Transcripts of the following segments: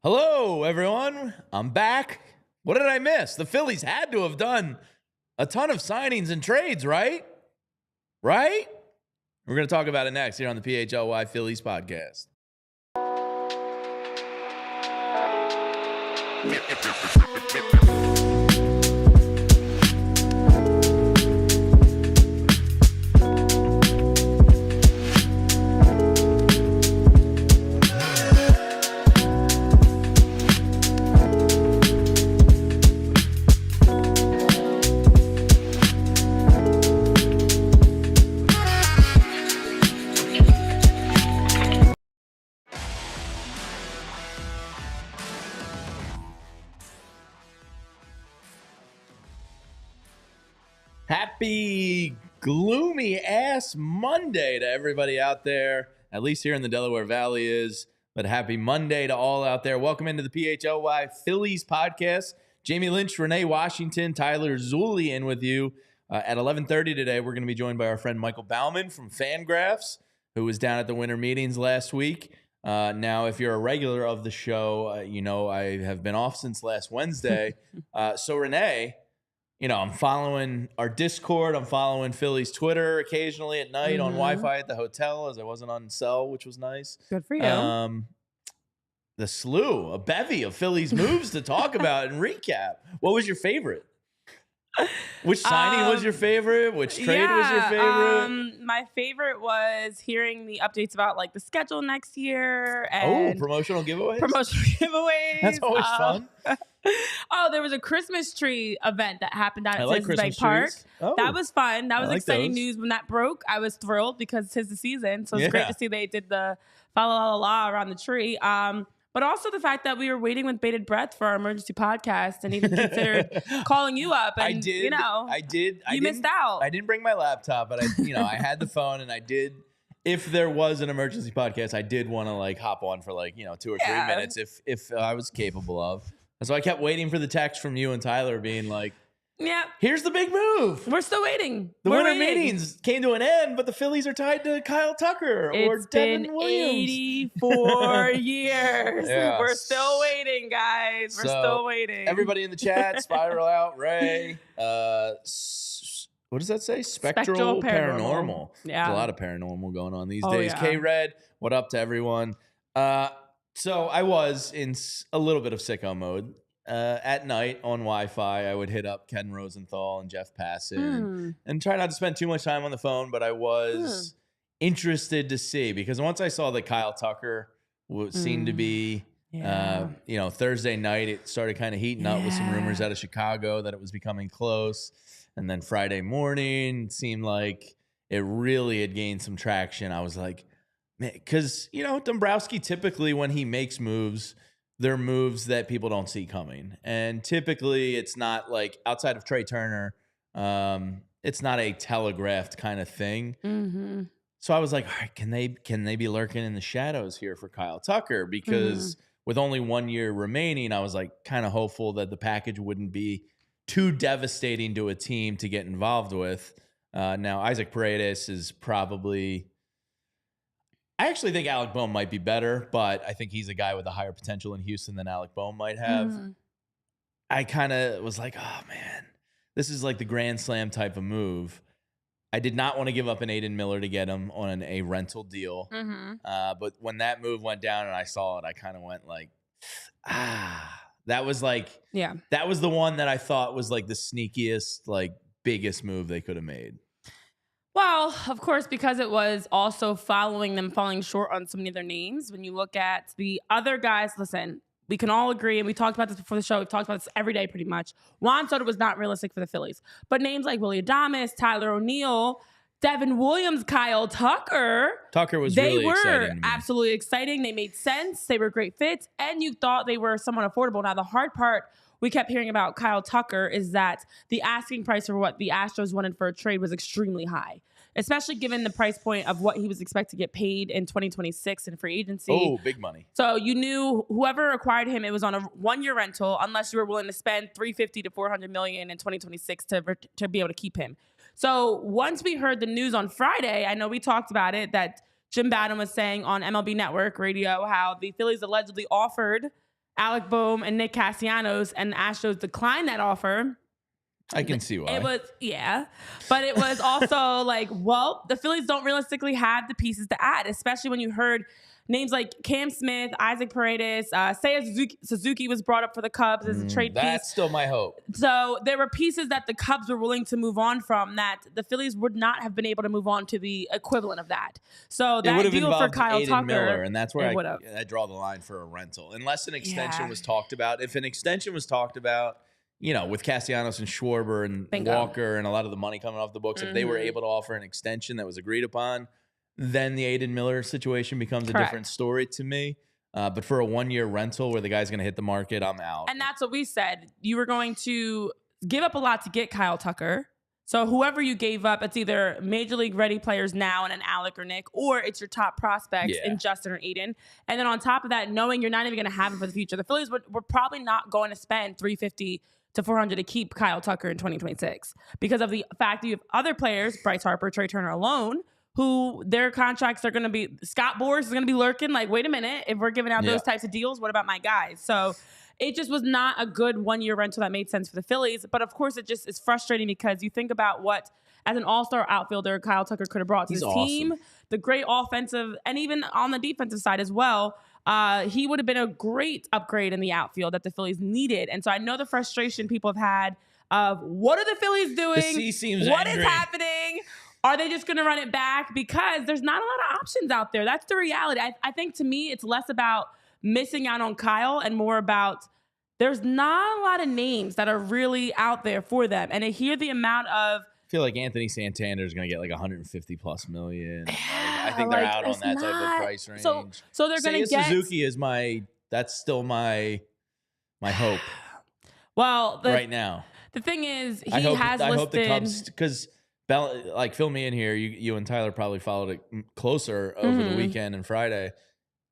Hello, everyone. I'm back. What did I miss? The Phillies had to have done a ton of signings and trades, right? Right? We're going to talk about it next here on the PHLY Phillies podcast. Happy gloomy ass Monday to everybody out there, at least here in the Delaware Valley is, but happy Monday to all out there. Welcome into the PHLY Phillies podcast. Jamie Lynch, Renee Washington, Tyler Zulli in with you. At 11:30 today, we're going to be joined by our friend Michael Baumann from FanGraphs, who was down at the winter meetings last week. Now, if you're a regular of the show, you know I have been off since last Wednesday. So Renee, you know, I'm following our Discord. I'm following Philly's Twitter occasionally at night on Wi-Fi at the hotel, as I wasn't on cell, which was nice. Good for you. The slew, a bevy of Phillies moves to talk about and recap. What was your favorite? Which signing was your favorite? Which trade was your favorite? My favorite was hearing the updates about like the schedule next year. And promotional giveaways? Promotional giveaways. That's always fun. There was a Christmas tree event that happened out at Christmas Bay Park. trees. Oh, that was fun. That was exciting those. news when that broke. I was thrilled because it's the season. So it's great to see they did the fa la la la around the tree. But also the fact that we were waiting with bated breath for our emergency podcast and even considered calling you up. And, I did. You know, you missed out. I didn't bring my laptop, but I had the phone, and I did. If there was an emergency podcast, I did want to like hop on for 2 or 3 minutes if I was capable of. And so I kept waiting for the text from you and Tyler being like, yeah, here's the big move. We're still waiting. The winter meetings came to an end, but the Phillies are tied to Kyle Tucker or Devin Williams. 84 years. Yeah. We're still waiting, guys. We're still waiting. Everybody in the chat, Spiral Out, Ray. What does that say? Spectral Paranormal. Yeah. There's a lot of paranormal going on these days. Yeah. K-Red, what up to everyone? So I was in a little bit of sicko mode. At night on Wi-Fi, I would hit up Ken Rosenthal and Jeff Passan and try not to spend too much time on the phone, but I was interested to see, because once I saw that Kyle Tucker seemed to be, Thursday night, it started kind of heating up with some rumors out of Chicago that it was becoming close. And then Friday morning, it seemed like it really had gained some traction. I was like, man, because, Dombrowski typically when he makes moves, they're moves that people don't see coming. And typically it's not like, outside of Trey Turner, it's not a telegraphed kind of thing. Mm-hmm. So I was like, all right, can they be lurking in the shadows here for Kyle Tucker? Because with only 1 year remaining, I was like kind of hopeful that the package wouldn't be too devastating to a team to get involved with. Now, Isaac Paredes is probably... I actually think Alec Bohm might be better, but I think he's a guy with a higher potential in Houston than Alec Bohm might have. I kind of was like, oh, man, this is like the Grand Slam type of move. I did not want to give up an Aiden Miller to get him on a rental deal. But when that move went down and I saw it, I kind of went like, that was like, that was the one that I thought was like the sneakiest, like biggest move they could have made. Well, of course, because it was also following them falling short on so many of their names. When you look at the other guys, listen, we can all agree, and we talked about this before the show. We've talked about this every day pretty much. Juan Soto was not realistic for the Phillies. But names like Willie Adames, Tyler O'Neill, Devin Williams, Kyle Tucker. Tucker was really exciting. They were absolutely exciting. They made sense. They were great fits. And you thought they were somewhat affordable. Now, the hard part we kept hearing about Kyle Tucker is that the asking price for what the Astros wanted for a trade was extremely high, especially given the price point of what he was expected to get paid in 2026 in free agency. Oh, big money. So you knew whoever acquired him, it was on a 1-year rental, unless you were willing to spend $350 to $400 million in 2026 to be able to keep him. So once we heard the news on Friday, I know we talked about it, that Jim Bowden was saying on MLB Network radio how the Phillies allegedly offered Alec Bohm and Nick Castellanos, and the Astros declined that offer. I can see why. It was, but it was also like, well, the Phillies don't realistically have the pieces to add, especially when you heard names like Cam Smith, Isaac Paredes, Seiya Suzuki was brought up for the Cubs as a trade piece. That's still my hope. So there were pieces that the Cubs were willing to move on from that the Phillies would not have been able to move on to the equivalent of that. So that deal for Kyle Tucker, Miller, and that's where I draw the line for a rental, unless an extension was talked about. If an extension was talked about, with Castellanos and Schwarber and Walker and a lot of the money coming off the books, if they were able to offer an extension that was agreed upon, then the Aiden Miller situation becomes a different story to me. But for a 1-year rental where the guy's going to hit the market, I'm out. And that's what we said. You were going to give up a lot to get Kyle Tucker. So whoever you gave up, it's either major league ready players now and an Alec or Nick, or it's your top prospects in Justin or Aiden. And then on top of that, knowing you're not even going to have him for the future, the Phillies were probably not going to spend $350 to $400 to keep Kyle Tucker in 2026 because of the fact that you have other players, Bryce Harper, Trey Turner alone, who their contracts are going to be, Scott Boras is going to be lurking like, wait a minute, if we're giving out those types of deals, what about my guys? So it just was not a good 1-year rental that made sense for the Phillies. But of course, it just is frustrating because you think about what, as an all-star outfielder, Kyle Tucker could have brought to his team, the great offensive, and even on the defensive side as well. He would have been a great upgrade in the outfield that the Phillies needed. And so I know the frustration people have had of what are the Phillies doing? The C seems what angry. is happening? Are they just going to run it back? Because there's not a lot of options out there. That's the reality. I think to me, it's less about missing out on Kyle and more about there's not a lot of names that are really out there for them. And to hear the amount of, I feel like Anthony Santander is going to get like $150+ million. I think they're out on that type of price range. So they're going to get Suzuki is that's still my hope. Well, right now, the thing is, I hope the Cubs, because fill me in here. You and Tyler probably followed it closer over the weekend and Friday.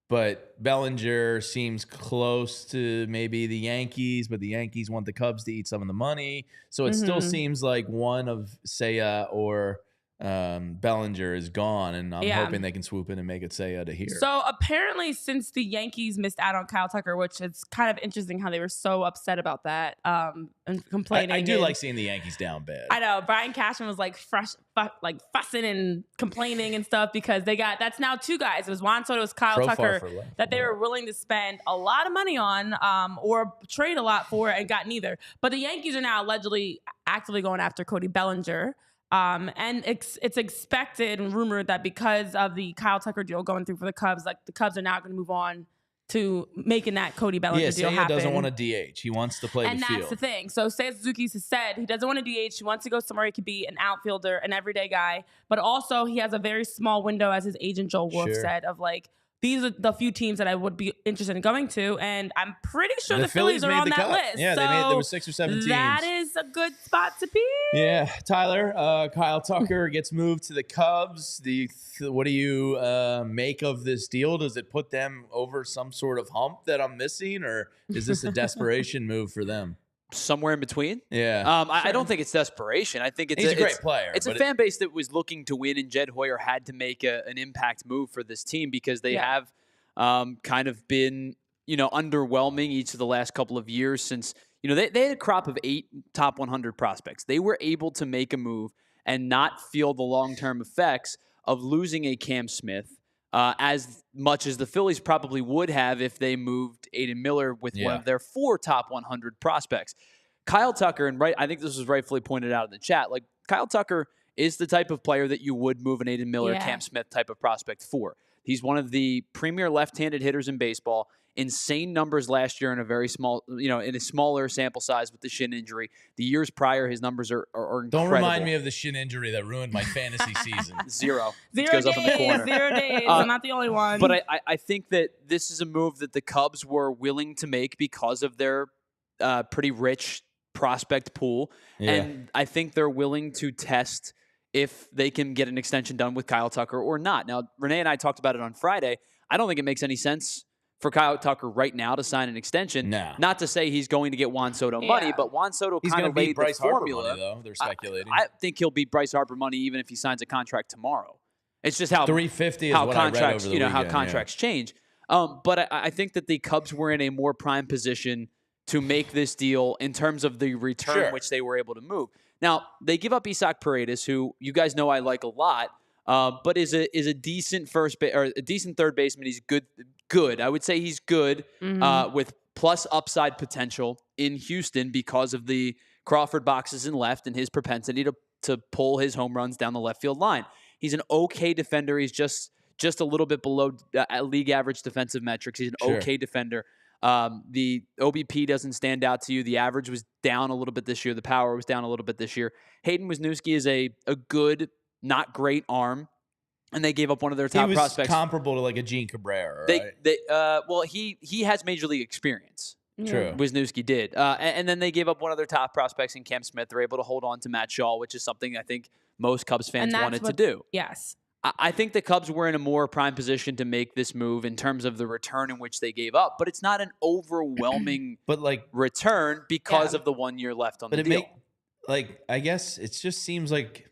But Bellinger seems close to maybe the Yankees, but the Yankees want the Cubs to eat some of the money. So it still seems like one of Seiya or Bellinger is gone, and I'm hoping they can swoop in and make it Seiya to here. So apparently, since the Yankees missed out on Kyle Tucker, which is kind of interesting how they were so upset about that and complaining. I do like seeing the Yankees down bad. I know. Brian Cashman was like fussing and complaining and stuff because that's now 2 guys. It was Juan Soto, it was Kyle Tucker that they were willing to spend a lot of money on or trade a lot for and got neither. But the Yankees are now allegedly actively going after Cody Bellinger. And it's expected and rumored that because of the Kyle Tucker deal going through for the Cubs, like the Cubs are now going to move on to making that Cody Bellinger deal happen. Doesn't want to DH. He wants to play the field. And that's the thing. So Seiya Suzuki has said he doesn't want to DH. He wants to go somewhere he could be an outfielder, an everyday guy. But also he has a very small window, as his agent Joel Wolf said, of like, these are the few teams that I would be interested in going to, and I'm pretty sure the Phillies are on that list. Yeah, there were 6 or 7 teams. That is a good spot to be. Yeah, Tyler, Kyle Tucker gets moved to the Cubs. What do you make of this deal? Does it put them over some sort of hump that I'm missing, or is this a desperation move for them? Somewhere in between. Yeah. I don't think it's desperation. I think he's a great player. It's a fan base that was looking to win, and Jed Hoyer had to make an impact move for this team because they have kind of been, underwhelming each of the last couple of years since, they had a crop of 8 top 100 prospects. They were able to make a move and not feel the long-term effects of losing a Cam Smith, as much as the Phillies probably would have if they moved Aiden Miller with one of their 4 top 100 prospects. Kyle Tucker, and I think this was rightfully pointed out in the chat, like Kyle Tucker is the type of player that you would move an Aiden Miller, Cam Smith type of prospect for. He's one of the premier left-handed hitters in baseball. Insane numbers last year in a very small, in a smaller sample size with the shin injury. The years prior, his numbers are incredible. Don't remind me of the shin injury that ruined my fantasy season. 0. 0 days, up in the corner. 0 days. I'm not the only one. But I think that this is a move that the Cubs were willing to make because of their pretty rich prospect pool. Yeah. And I think they're willing to test if they can get an extension done with Kyle Tucker or not. Now, Renee and I talked about it on Friday. I don't think it makes any sense for Kyle Tucker right now to sign an extension. No. Not to say he's going to get Juan Soto money, but Juan Soto kind of laid the formula. Money, though. They're speculating. I think he'll beat Bryce Harper money even if he signs a contract tomorrow. It's just how $350 is how what contracts, I read over the weekend, how contracts change. But I think that the Cubs were in a more prime position to make this deal in terms of the return which they were able to move. Now, they give up Isaac Paredes, who you guys know I like a lot, but is a decent or a decent third baseman. He's good. I would say he's good with plus upside potential in Houston because of the Crawford boxes in left and his propensity to pull his home runs down the left field line. He's an okay defender. He's just a little bit below league average defensive metrics. He's an okay defender. The OBP doesn't stand out to you. The average was down a little bit this year. The power was down a little bit this year. Hayden Wisniewski is a good, not great arm, and they gave up one of their top prospects. Comparable to like a Gene Cabrera, right? Well, he has major league experience. True. Wisniewski did. And then they gave up one of their top prospects in Cam Smith. They're able to hold on to Matt Shaw, which is something I think most Cubs fans wanted to do. Yes. I think the Cubs were in a more prime position to make this move in terms of the return in which they gave up, but it's not an overwhelming return because of the 1 year left on the deal. I guess it just seems like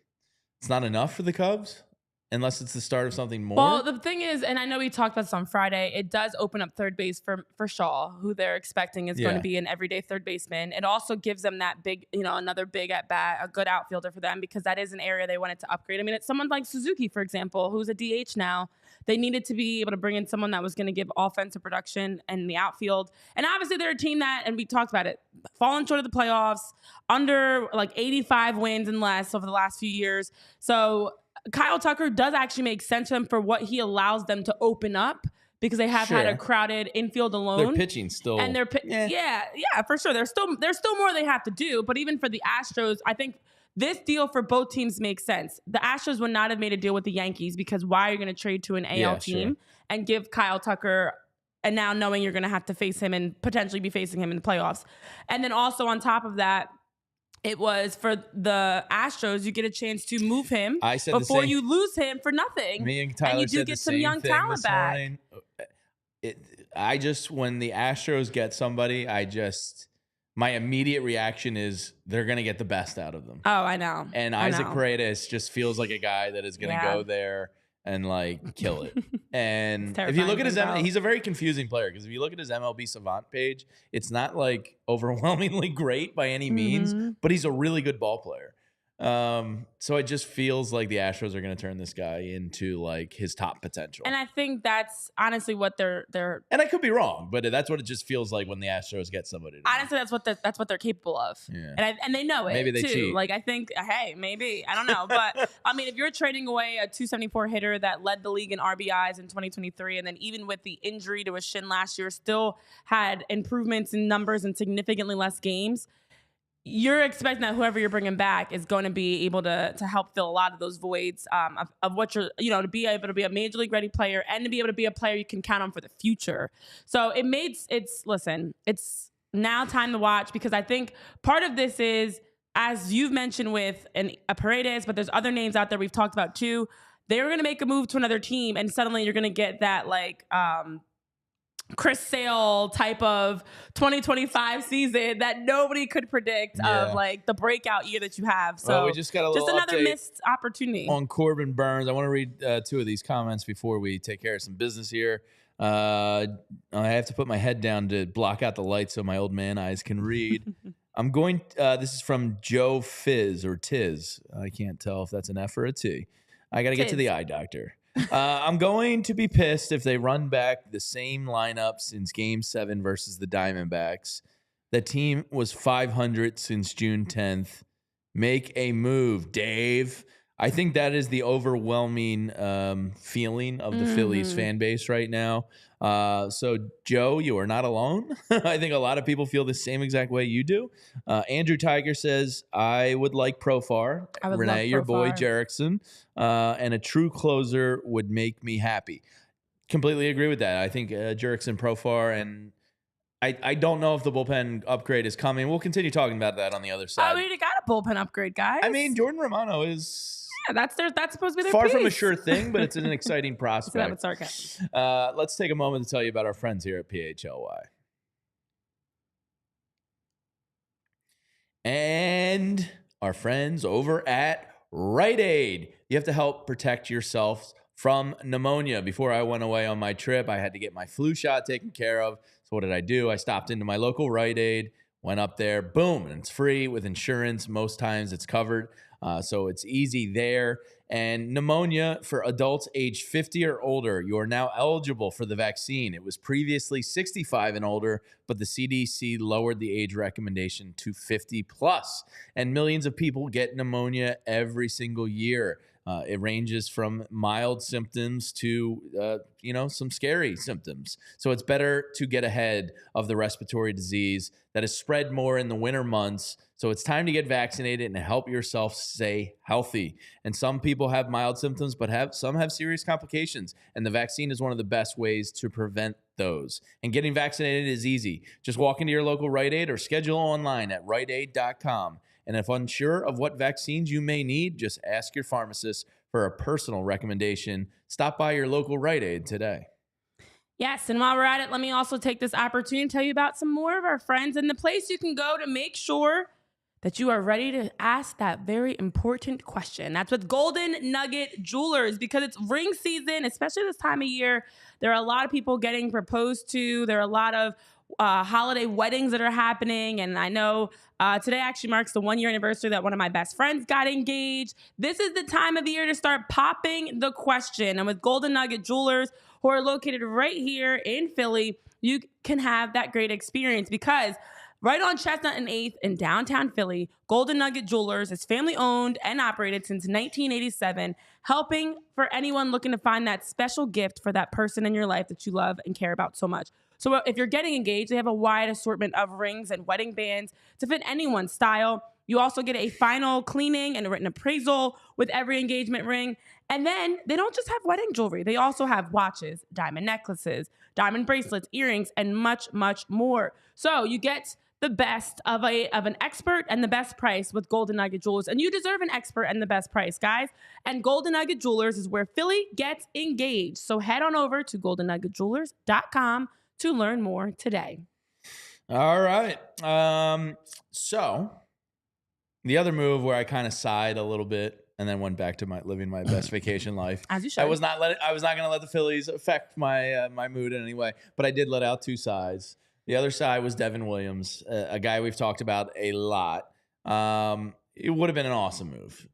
it's not enough for the Cubs. Unless it's the start of something more. Well, the thing is, and I know we talked about this on Friday, it does open up third base for Shaw, who they're expecting is going to be an everyday third baseman. It also gives them that big, another big at bat, a good outfielder for them, because that is an area they wanted to upgrade. I mean, it's someone like Suzuki, for example, who's a DH now. They needed to be able to bring in someone that was going to give offensive production in the outfield. And obviously they're a team that, and we talked about it, fallen short of the playoffs, under like 85 wins and less over the last few years. So Kyle Tucker does actually make sense to them for what he allows them to open up, because they have had a crowded infield alone. They're pitching still. And they're for sure. There's still more they have to do. But even for the Astros, I think this deal for both teams makes sense. The Astros would not have made a deal with the Yankees, because why are you going to trade to an AL team and give Kyle Tucker, and now knowing you're going to have to face him and potentially be facing him in the playoffs. And then also on top of that, it was for the Astros, you get a chance to move him before you lose him for nothing. Me and Tyler and you do get some young talent back. When the Astros get somebody, my immediate reaction is they're going to get the best out of them. Oh, I know. And Isaac Paredes just feels like a guy that is going to go there and like kill it. And if you look at he's a very confusing player, because if you look at his MLB Savant page, it's not like overwhelmingly great by any means, but he's a really good ball player. So it just feels like the Astros are going to turn this guy into like his top potential. And I think that's honestly what they're and I could be wrong, but that's what it just feels like when the Astros get somebody. Honestly, that's what they're capable of. Yeah. And they know it. Maybe they cheat. Like, I think, hey, maybe, I don't know. But I mean, if you're trading away a 274 hitter that led the league in RBIs in 2023, and then even with the injury to his shin last year, still had improvements in numbers and significantly less games, you're expecting that whoever you're bringing back is going to be able to help fill a lot of those voids of what you're, to be able to be a major league ready player and to be able to be a player you can count on for the future. So it's now time to watch, because I think part of this is, as you've mentioned with a Paredes, but there's other names out there we've talked about too. They're going to make a move to another team, and suddenly you're going to get that Chris Sale type of 2025 season that nobody could predict of like the breakout year that you have. So we just got a little another missed opportunity on Corbin Burnes. I want to read two of these comments before we take care of some business here. I have to put my head down to block out the light so my old man eyes can read. This is from Joe Fizz or Tiz. I can't tell if that's an F or a T. I got to get to the eye doctor. I'm going to be pissed if they run back the same lineup since Game 7 versus the Diamondbacks. The team was 500 since June 10th. Make a move, Dave. I think that is the overwhelming feeling of the Phillies fan base right now. So, Joe, you are not alone. I think a lot of people feel the same exact way you do. Andrew Tiger says, I would like Profar. Renee, your boy, Jerickson. And a true closer would make me happy. Completely agree with that. I think Jerickson, Profar, and I don't know if the bullpen upgrade is coming. We'll continue talking about that on the other side. We already got a bullpen upgrade, guys. I mean, Jordan Romano is... Yeah, that's supposed to be their far piece. from a sure thing, but it's an exciting prospect. That with sarcasm. Let's take a moment to tell you about our friends here at PHLY. And our friends over at Rite Aid. You have to help protect yourself from pneumonia. Before I went away on my trip, I had to get my flu shot taken care of. So what did I do? I stopped into my local Rite Aid, went up there, boom, and it's free with insurance. Most times it's covered. So it's easy there. And pneumonia for adults age 50 or older, you are now eligible for the vaccine. It was previously 65 and older, but the CDC lowered the age recommendation to 50 plus. And millions of people get pneumonia every single year. It ranges from mild symptoms to, some scary symptoms. So it's better to get ahead of the respiratory disease that is spread more in the winter months. So it's time to get vaccinated and help yourself stay healthy. And some people have mild symptoms, but some have serious complications. And the vaccine is one of the best ways to prevent those. And getting vaccinated is easy. Just walk into your local Rite Aid or schedule online at riteaid.com. And if unsure of what vaccines you may need, just ask your pharmacist for a personal recommendation. Stop by your local Rite Aid today. Yes, and while we're at it, let me also take this opportunity to tell you about some more of our friends and the place you can go to make sure that you are ready to ask that very important question. That's with Golden Nugget Jewelers, because it's ring season, especially this time of year. There are a lot of people getting proposed to. There are a lot of holiday weddings that are happening. And I know today actually marks the 1-year anniversary that one of my best friends got engaged. This is the time of the year to start popping the question. And with Golden Nugget Jewelers, who are located right here in Philly, you can have that great experience, because right on Chestnut and 8th in downtown Philly, Golden Nugget Jewelers is family owned and operated since 1987, helping for anyone looking to find that special gift for that person in your life that you love and care about so much. So if you're getting engaged, they have a wide assortment of rings and wedding bands to fit anyone's style. You also get a final cleaning and a written appraisal with every engagement ring. And then they don't just have wedding jewelry. They also have watches, diamond necklaces, diamond bracelets, earrings, and much, much more. So you get the best of an expert and the best price with Golden Nugget Jewelers. And you deserve an expert and the best price, guys. And Golden Nugget Jewelers is where Philly gets engaged. So head on over to goldennuggetjewelers.com to learn more today. All right. So the other move where I kind of sighed a little bit and then went back to living my best vacation life. As you should. I was not going to let the Phillies affect my my mood in any way, but I did let out 2 sighs. The other side was Devin Williams, a guy we've talked about a lot. It would have been an awesome move.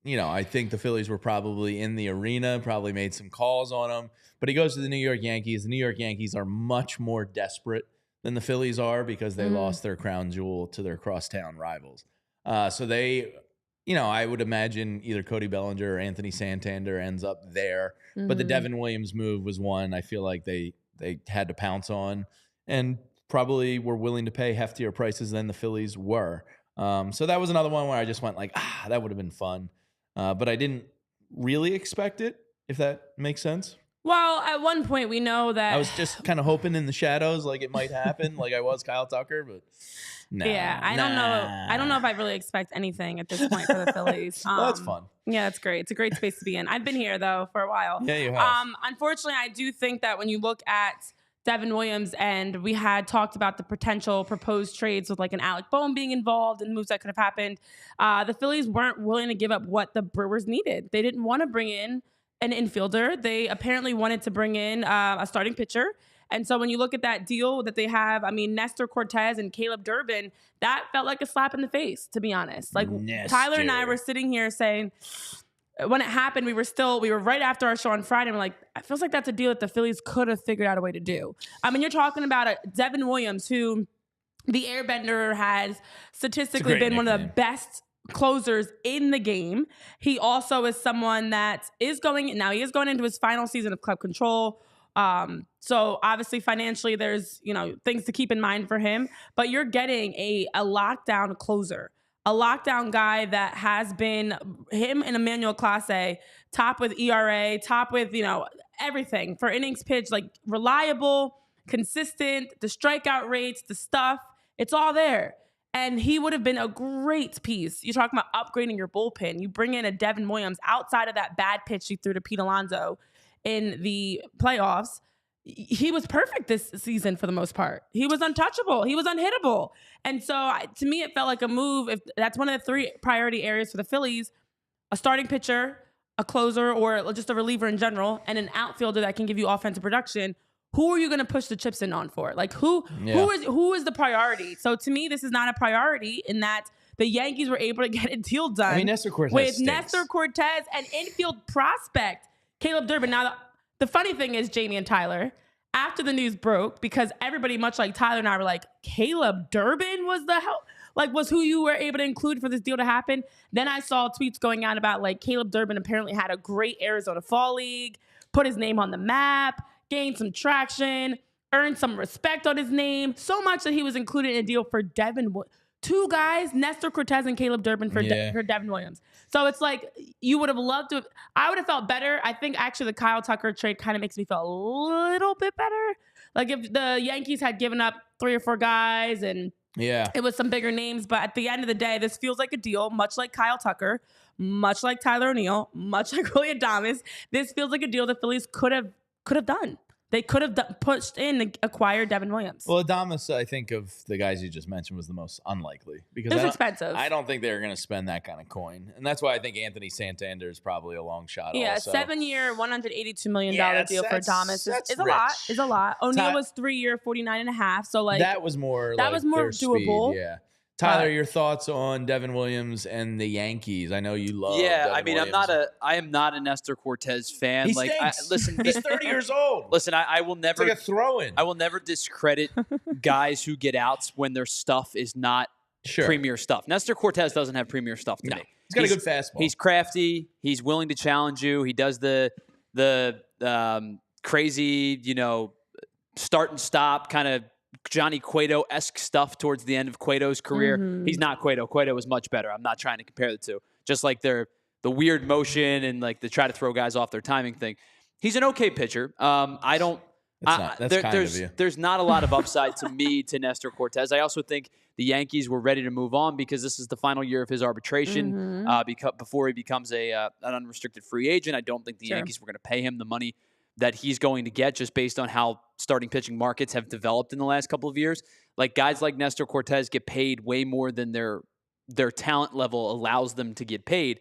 I think the Phillies were probably in the arena, probably made some calls on him, but he goes to the New York Yankees. The New York Yankees are much more desperate than the Phillies are, because they lost their crown jewel to their crosstown rivals. So they, I would imagine either Cody Bellinger or Anthony Santander ends up there. But the Devin Williams move was one I feel like they had to pounce on, and probably were willing to pay heftier prices than the Phillies were. So that was another one where I just went like, that would have been fun. But I didn't really expect it, if that makes sense. Well, at one point we know that I was just kind of hoping in the shadows like it might happen, like I was Kyle Tucker, but I don't know. I don't know if I really expect anything at this point for the Phillies. Well, that's fun. Yeah, it's great. It's a great space to be in. I've been here though for a while. Yeah, you have. Unfortunately, I do think that when you look at Devin Williams, and we had talked about the potential proposed trades with like an Alec Bohm being involved and moves that could have happened, the Phillies weren't willing to give up what the Brewers needed. They didn't want to bring in an infielder. They apparently wanted to bring in a starting pitcher. And so when you look at that deal that they have, I mean, Nestor Cortez and Caleb Durbin, that felt like a slap in the face, to be honest. Like Tyler and I were sitting here saying, when it happened, we were right after our show on Friday. And we're like, it feels like that's a deal that the Phillies could have figured out a way to do. I mean, you're talking about Devin Williams, who the Airbender has statistically been one of the best closers in the game. He also is someone that he is going into his final season of club control. So obviously financially there's, things to keep in mind for him, but you're getting a lockdown closer, a lockdown guy that has been him and Emmanuel Clase, top with ERA, top with, everything for innings pitched, like reliable, consistent, the strikeout rates, the stuff, it's all there. And he would have been a great piece. You're talking about upgrading your bullpen. You bring in a Devin Williams outside of that bad pitch he threw to Pete Alonso in the playoffs. He was perfect this season for the most part. He was untouchable. He was unhittable. And so to me, it felt like a move. If that's one of the 3 priority areas for the Phillies, a starting pitcher, a closer or just a reliever in general, and an outfielder that can give you offensive production, who are you going to push the chips in on for? Like who is the priority? So to me, this is not a priority in that the Yankees were able to get a deal done. I mean, Nestor Cortez with stinks. Nestor Cortez and infield prospect Caleb Durbin. Now the funny thing is, Jamie and Tyler, after the news broke, because everybody, much like Tyler and I, were like, Caleb Durbin was who you were able to include for this deal to happen. Then I saw tweets going out about like Caleb Durbin apparently had a great Arizona Fall League, put his name on the map, gained some traction, earned some respect on his name, so much that he was included in a deal for Devin. Two guys, Nestor Cortez and Caleb Durbin for Devin Williams. So it's like you would have loved to. I would have felt better. I think actually the Kyle Tucker trade kind of makes me feel a little bit better. Like if the Yankees had given up 3 or 4 guys and it was some bigger names, but at the end of the day, this feels like a deal, much like Kyle Tucker, much like Tyler O'Neill, much like Willie Adames. This feels like a deal the Phillies could have done. They could have pushed in to acquire Devin Williams. Well, Adames, I think of the guys you just mentioned, was the most unlikely because it's expensive. I don't think they're going to spend that kind of coin, and that's why I think Anthony Santander is probably a long shot. Yeah, also. 7-year, $182 million deal for Adames is a lot. O'Neill was 3-year, $49.5. So like that was more doable. Speed, yeah. Tyler, your thoughts on Devin Williams and the Yankees? I know you love. Yeah, Devin I mean, Williams. I am not a Nestor Cortez fan. He like, stinks. Listen, he's 30 years old. Listen, I will never. It's like a throw-in. I will never discredit guys who get outs when their stuff is not premier stuff. Nestor Cortez doesn't have premier stuff to me. He's got a good fastball. He's crafty. He's willing to challenge you. He does the crazy, start and stop kind of Johnny Cueto-esque stuff towards the end of Cueto's career. Mm-hmm. He's not Cueto. Cueto was much better. I'm not trying to compare the two. Just like the weird motion and like the try to throw guys off their timing thing. He's an okay pitcher. There's not a lot of upside to me to Nestor Cortez. I also think the Yankees were ready to move on because this is the final year of his arbitration before he becomes an unrestricted free agent. I don't think the Yankees were going to pay him the money that he's going to get just based on how starting pitching markets have developed in the last couple of years. Like guys like Nestor Cortez get paid way more than their talent level allows them to get paid.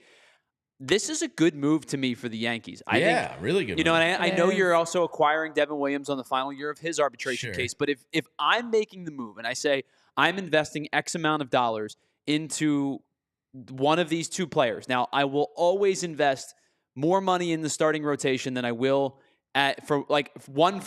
This is a good move to me for the Yankees. I think, really good. And I know you're also acquiring Devin Williams on the final year of his arbitration case, but if I'm making the move and I say I'm investing X amount of dollars into one of these two players, now I will always invest more money in the starting rotation than I will for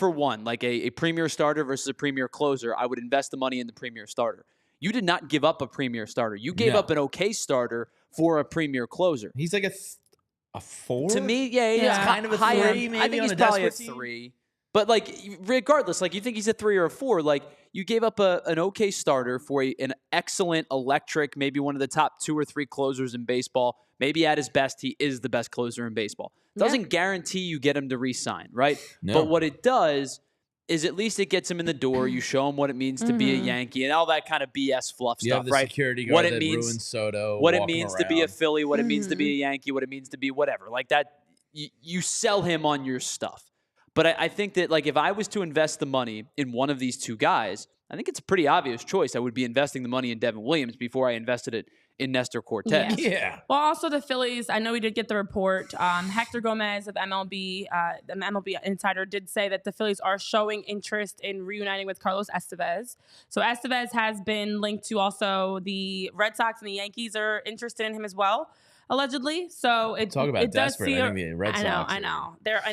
one, like a premier starter versus a premier closer. I would invest the money in the premier starter. You did not give up a premier starter. You gave up an okay starter for a premier closer. He's like a 4? To me, he's kind of a 3, maybe I think on he's a probably a desperate team. 3. But like regardless, like you think he's a 3 or a 4, like you gave up an okay starter for an excellent electric, maybe one of the top 2 or 3 closers in baseball. Maybe at his best, he is the best closer in baseball. Doesn't guarantee you get him to re-sign, right? No. But what it does is at least it gets him in the door. You show him what it means to be a Yankee and all that kind of BS fluff you stuff, have the right? Security guard that ruins Soto. What it means to be a Philly, what it means to be a Yankee, what it means to be whatever. Like that, you sell him on your stuff. But I think that like if I was to invest the money in one of these two guys, I think it's a pretty obvious choice. I would be investing the money in Devin Williams before I invested it in Nestor Cortez. Yeah. Well, also the Phillies, I know we did get the report. Hector Gomez of MLB, the MLB Insider, did say that the Phillies are showing interest in reuniting with Carlos Estevez. So Estevez has been linked to also the Red Sox, and the Yankees are interested in him as well, allegedly. So it does see I think the Red Sox. I know. They're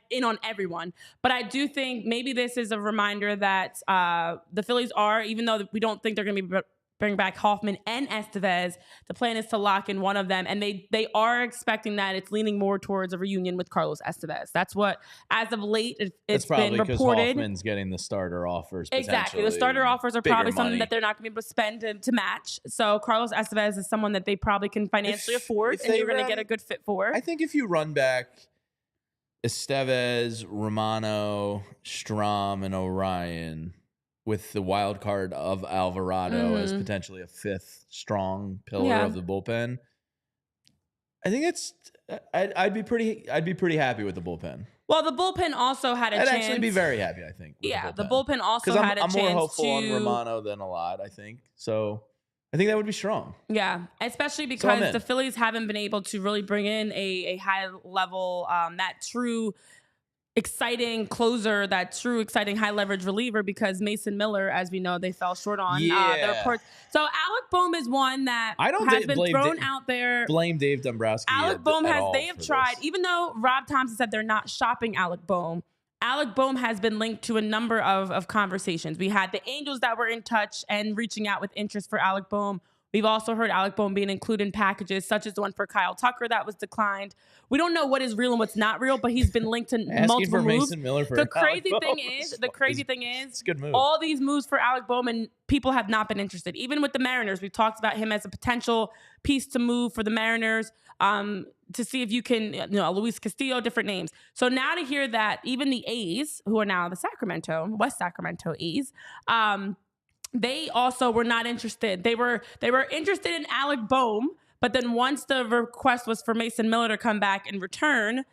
in on everyone. But I do think maybe this is a reminder that the Phillies are, even though we don't think they're going to be bring back Hoffman and Estevez, the plan is to lock in one of them. And they are expecting that it's leaning more towards a reunion with Carlos Estevez. That's what, as of late, it's been reported. Because Hoffman's getting the starter offers. Exactly. The starter offers are probably something that they're not going to be able to spend to match. So Carlos Estevez is someone that they probably can financially afford and you're going to get a good fit for. I think if you run back Estevez, Romano, Strom, and Orion with the wild card of Alvarado as potentially a 5th strong pillar of the bullpen, I think I'd be pretty happy with the bullpen. Well, the bullpen also had a chance. I'd actually be very happy, I think. The bullpen also had a chance I'm more hopeful to... on Romano than a lot, I think. So I think that would be strong. Yeah, especially because the Phillies haven't been able to really bring in a high level, that true exciting closer, that true exciting high leverage reliever, because Mason Miller, as we know, they fell short on the reports. So Alec Bohm is one that has been thrown out there. Blame Dave Dombrowski. Alec Bohm they have tried, even though Rob Thompson said they're not shopping Alec Bohm. Alec Bohm has been linked to a number of conversations. We had the Angels that were in touch and reaching out with interest for Alec Bohm. We've also heard Alec Bohm being included in packages, such as the one for Kyle Tucker that was declined. We don't know what is real and what's not real, but he's been linked to multiple moves. Mason Miller for the crazy thing is, it's a good move. All these moves for Alec Bohm, and people have not been interested. Even with the Mariners, we've talked about him as a potential piece to move for the Mariners, to see if you can, Luis Castillo, different names. So now to hear that even the A's, who are now the West Sacramento A's, they also were not interested. They were interested in Alec Bohm, but then once the request was for Mason Miller to come back and return,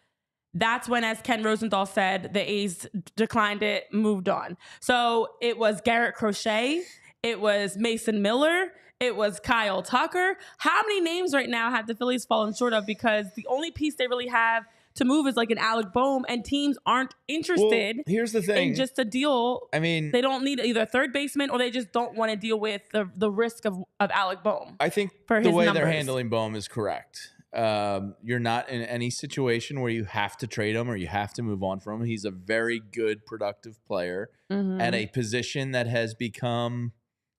that's when, as Ken Rosenthal said, the A's declined it, moved on. So it was Garrett Crochet, it was Mason Miller, it was Kyle Tucker. How many names right now have the Phillies fallen short of? Because the only piece they really have to move is like an Alec Bohm, and teams aren't interested. Well, here's the thing. In just a deal. I mean, they don't need either a third baseman, or they just don't want to deal with the risk of Alec Bohm. I think the way they're handling Bohm is correct. You're not in any situation where you have to trade him or you have to move on from him. He's a very good, productive player at a position that has become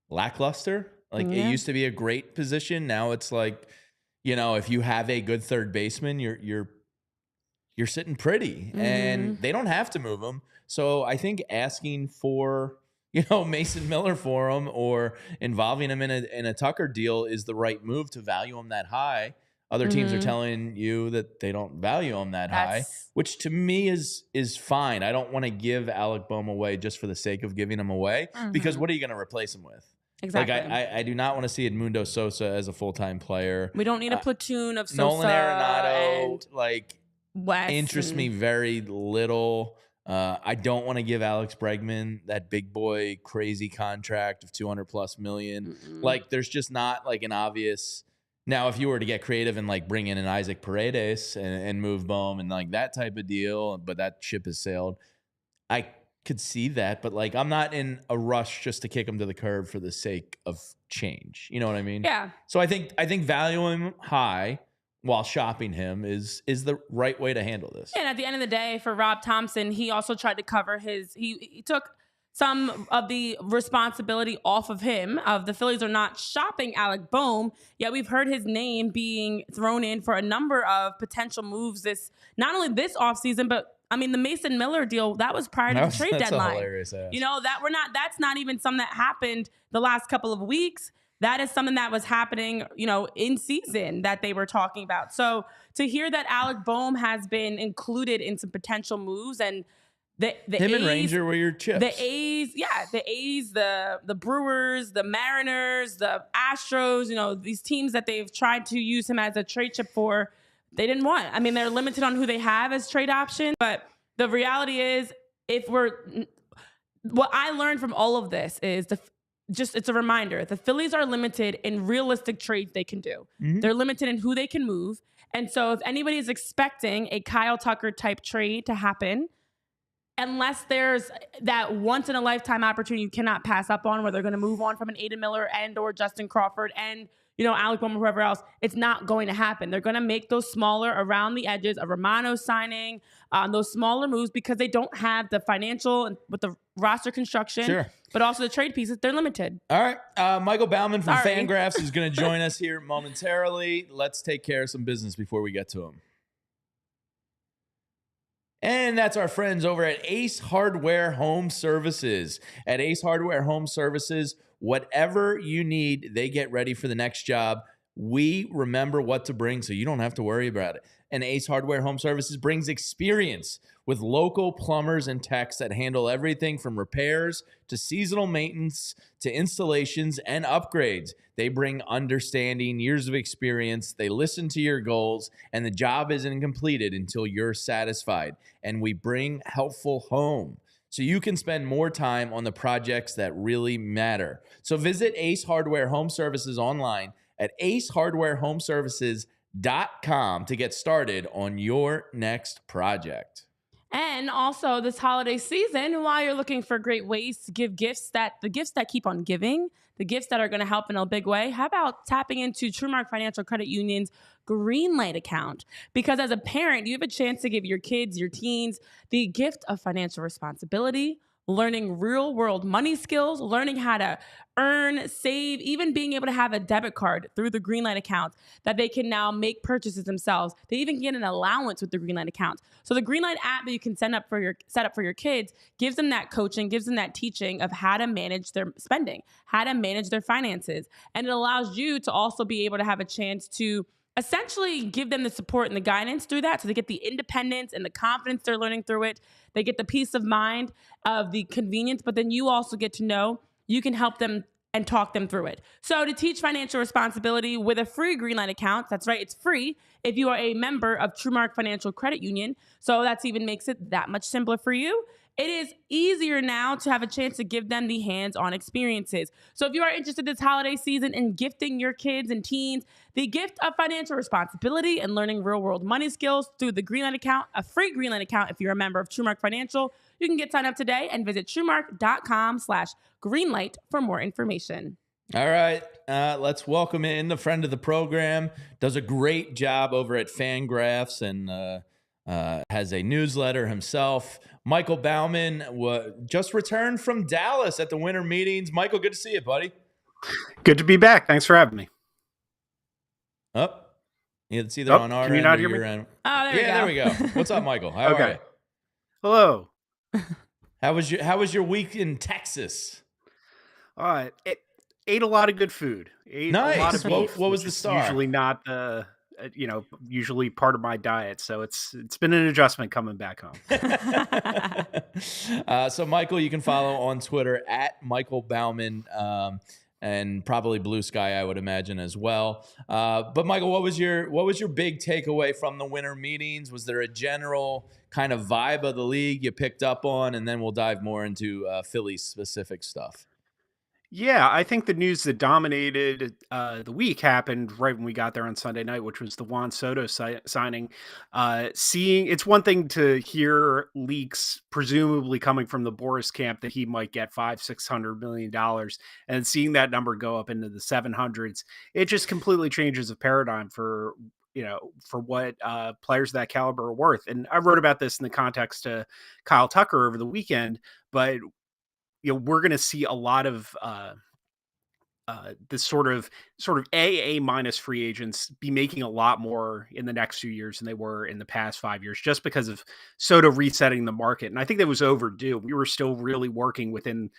lackluster. Like it used to be a great position. Now it's like, if you have a good third baseman, you're sitting pretty, and they don't have to move him. So I think asking for, Mason Miller for him or involving him in a Tucker deal is the right move to value him that high. Other teams are telling you that they don't value him that high, which to me is fine. I don't want to give Alec Bohm away just for the sake of giving him away, because what are you going to replace him with? Exactly. Like I do not want to see Edmundo Sosa as a full-time player. We don't need a platoon of Sosa. Nolan Arenado, West interests me very little. I don't want to give Alex Bregman that big boy crazy contract of $200+ million. Like there's just not an obvious. Now, if you were to get creative and bring in an Isaac Paredes and move Bohm and that type of deal, but that ship has sailed, I could see that. But I'm not in a rush just to kick him to the curb for the sake of change. You know what I mean? Yeah. So I think value him high while shopping him is the right way to handle this. And at the end of the day, for Rob Thompson, he also tried to cover he took some of the responsibility off of him. The Phillies are not shopping Alec Bohm, yet we've heard his name being thrown in for a number of potential moves not only this offseason, but the Mason Miller deal, that was prior to the trade deadline. Hilarious ass. That's not even something that happened the last couple of weeks. That is something that was happening, in season that they were talking about. So to hear that Alec Bohm has been included in some potential moves, and the him A's, and Ranger were your chips. The A's, the Brewers, the Mariners, the Astros, these teams that they've tried to use him as a trade chip for, they didn't want. They're limited on who they have as trade options. But the reality is, what I learned from all of this is it's a reminder. The Phillies are limited in realistic trades they can do. They're limited in who they can move. And so if anybody is expecting a Kyle Tucker type trade to happen, unless there's that once in a lifetime opportunity you cannot pass up on, where they're going to move on from an Aiden Miller and or Justin Crawford and Alec Bohm or whoever else, it's not going to happen. They're going to make those smaller around the edges, a Romano signing, those smaller moves, because they don't have the financial and with the roster construction, but also the trade pieces. They're limited. All right. Michael Baumann from FanGraphs is going to join us here momentarily. Let's take care of some business before we get to him. And that's our friends over at Ace Hardware Home Services. At Ace Hardware Home Services, whatever you need, they get ready for the next job. We remember what to bring, so you don't have to worry about it. And Ace Hardware Home Services brings experience with local plumbers and techs that handle everything from repairs to seasonal maintenance to installations and upgrades. They bring understanding, years of experience. They listen to your goals, and the job isn't completed until you're satisfied. And we bring helpful home. so you can spend more time on the projects that really matter. So visit Ace Hardware Home Services online at acehardwarehomeservices.com to get started on your next project. And also this holiday season, while you're looking for great ways to give gifts, the gifts that keep on giving, the gifts that are going to help in a big way, how about tapping into TrueMark Financial Credit Union's Greenlight account? Because as a parent, you have a chance to give your kids, your teens, the gift of financial responsibility, learning real world money skills, learning how to earn, save, even being able to have a debit card through the Greenlight account that they can now make purchases themselves. They even get an allowance with the Greenlight account. So the Greenlight app that you can set up for your kids gives them that coaching, gives them that teaching of how to manage their spending, how to manage their finances. And it allows you to also be able to have a chance to essentially give them the support and the guidance through that, so they get the independence and the confidence they're learning through it. They get the peace of mind of the convenience, but then you also get to know you can help them and talk them through it. So to teach financial responsibility with a free Greenlight account, that's right, it's free if you are a member of TrueMark Financial Credit Union. So that's even makes it that much simpler for you. It is easier now to have a chance to give them the hands-on experiences. So if you are interested this holiday season in gifting your kids and teens the gift of financial responsibility and learning real-world money skills through the Greenlight account, a free Greenlight account if you're a member of TrueMark Financial, you can get signed up today and visit TrueMark.com/Greenlight for more information. All right, let's welcome in the friend of the program. Does a great job over at FanGraphs and has a newsletter himself. Michael Baumann just returned from Dallas at the winter meetings. Michael, good to see you, buddy. Good to be back. Thanks for having me. It's either on our end or your end. Oh, there we go. What's up, Michael? How are you? Hello. How was your week in Texas? It ate a lot of good food. Nice. A lot of beef, what was the star? Usually not usually part of my diet. So it's been an adjustment coming back home. So Michael, you can follow on Twitter at Michael Baumann, and probably Blue Sky, I would imagine as well. But Michael, what was your big takeaway from the winter meetings? Was there a general kind of vibe of the league you picked up on? And then we'll dive more into Philly specific stuff. Yeah, I think the news that dominated the week happened right when we got there on Sunday night, which was the Juan Soto signing. It's one thing to hear leaks presumably coming from the Boris camp that he might get $500-600 million, and seeing that number go up into the 700s, it just completely changes the paradigm for what players of that caliber are worth. And I wrote about this in the context of Kyle Tucker over the weekend, but we're going to see a lot of this sort of AA minus free agents be making a lot more in the next few years than they were in the past 5 years, just because of Soto resetting the market. And I think that was overdue. We were still really working within,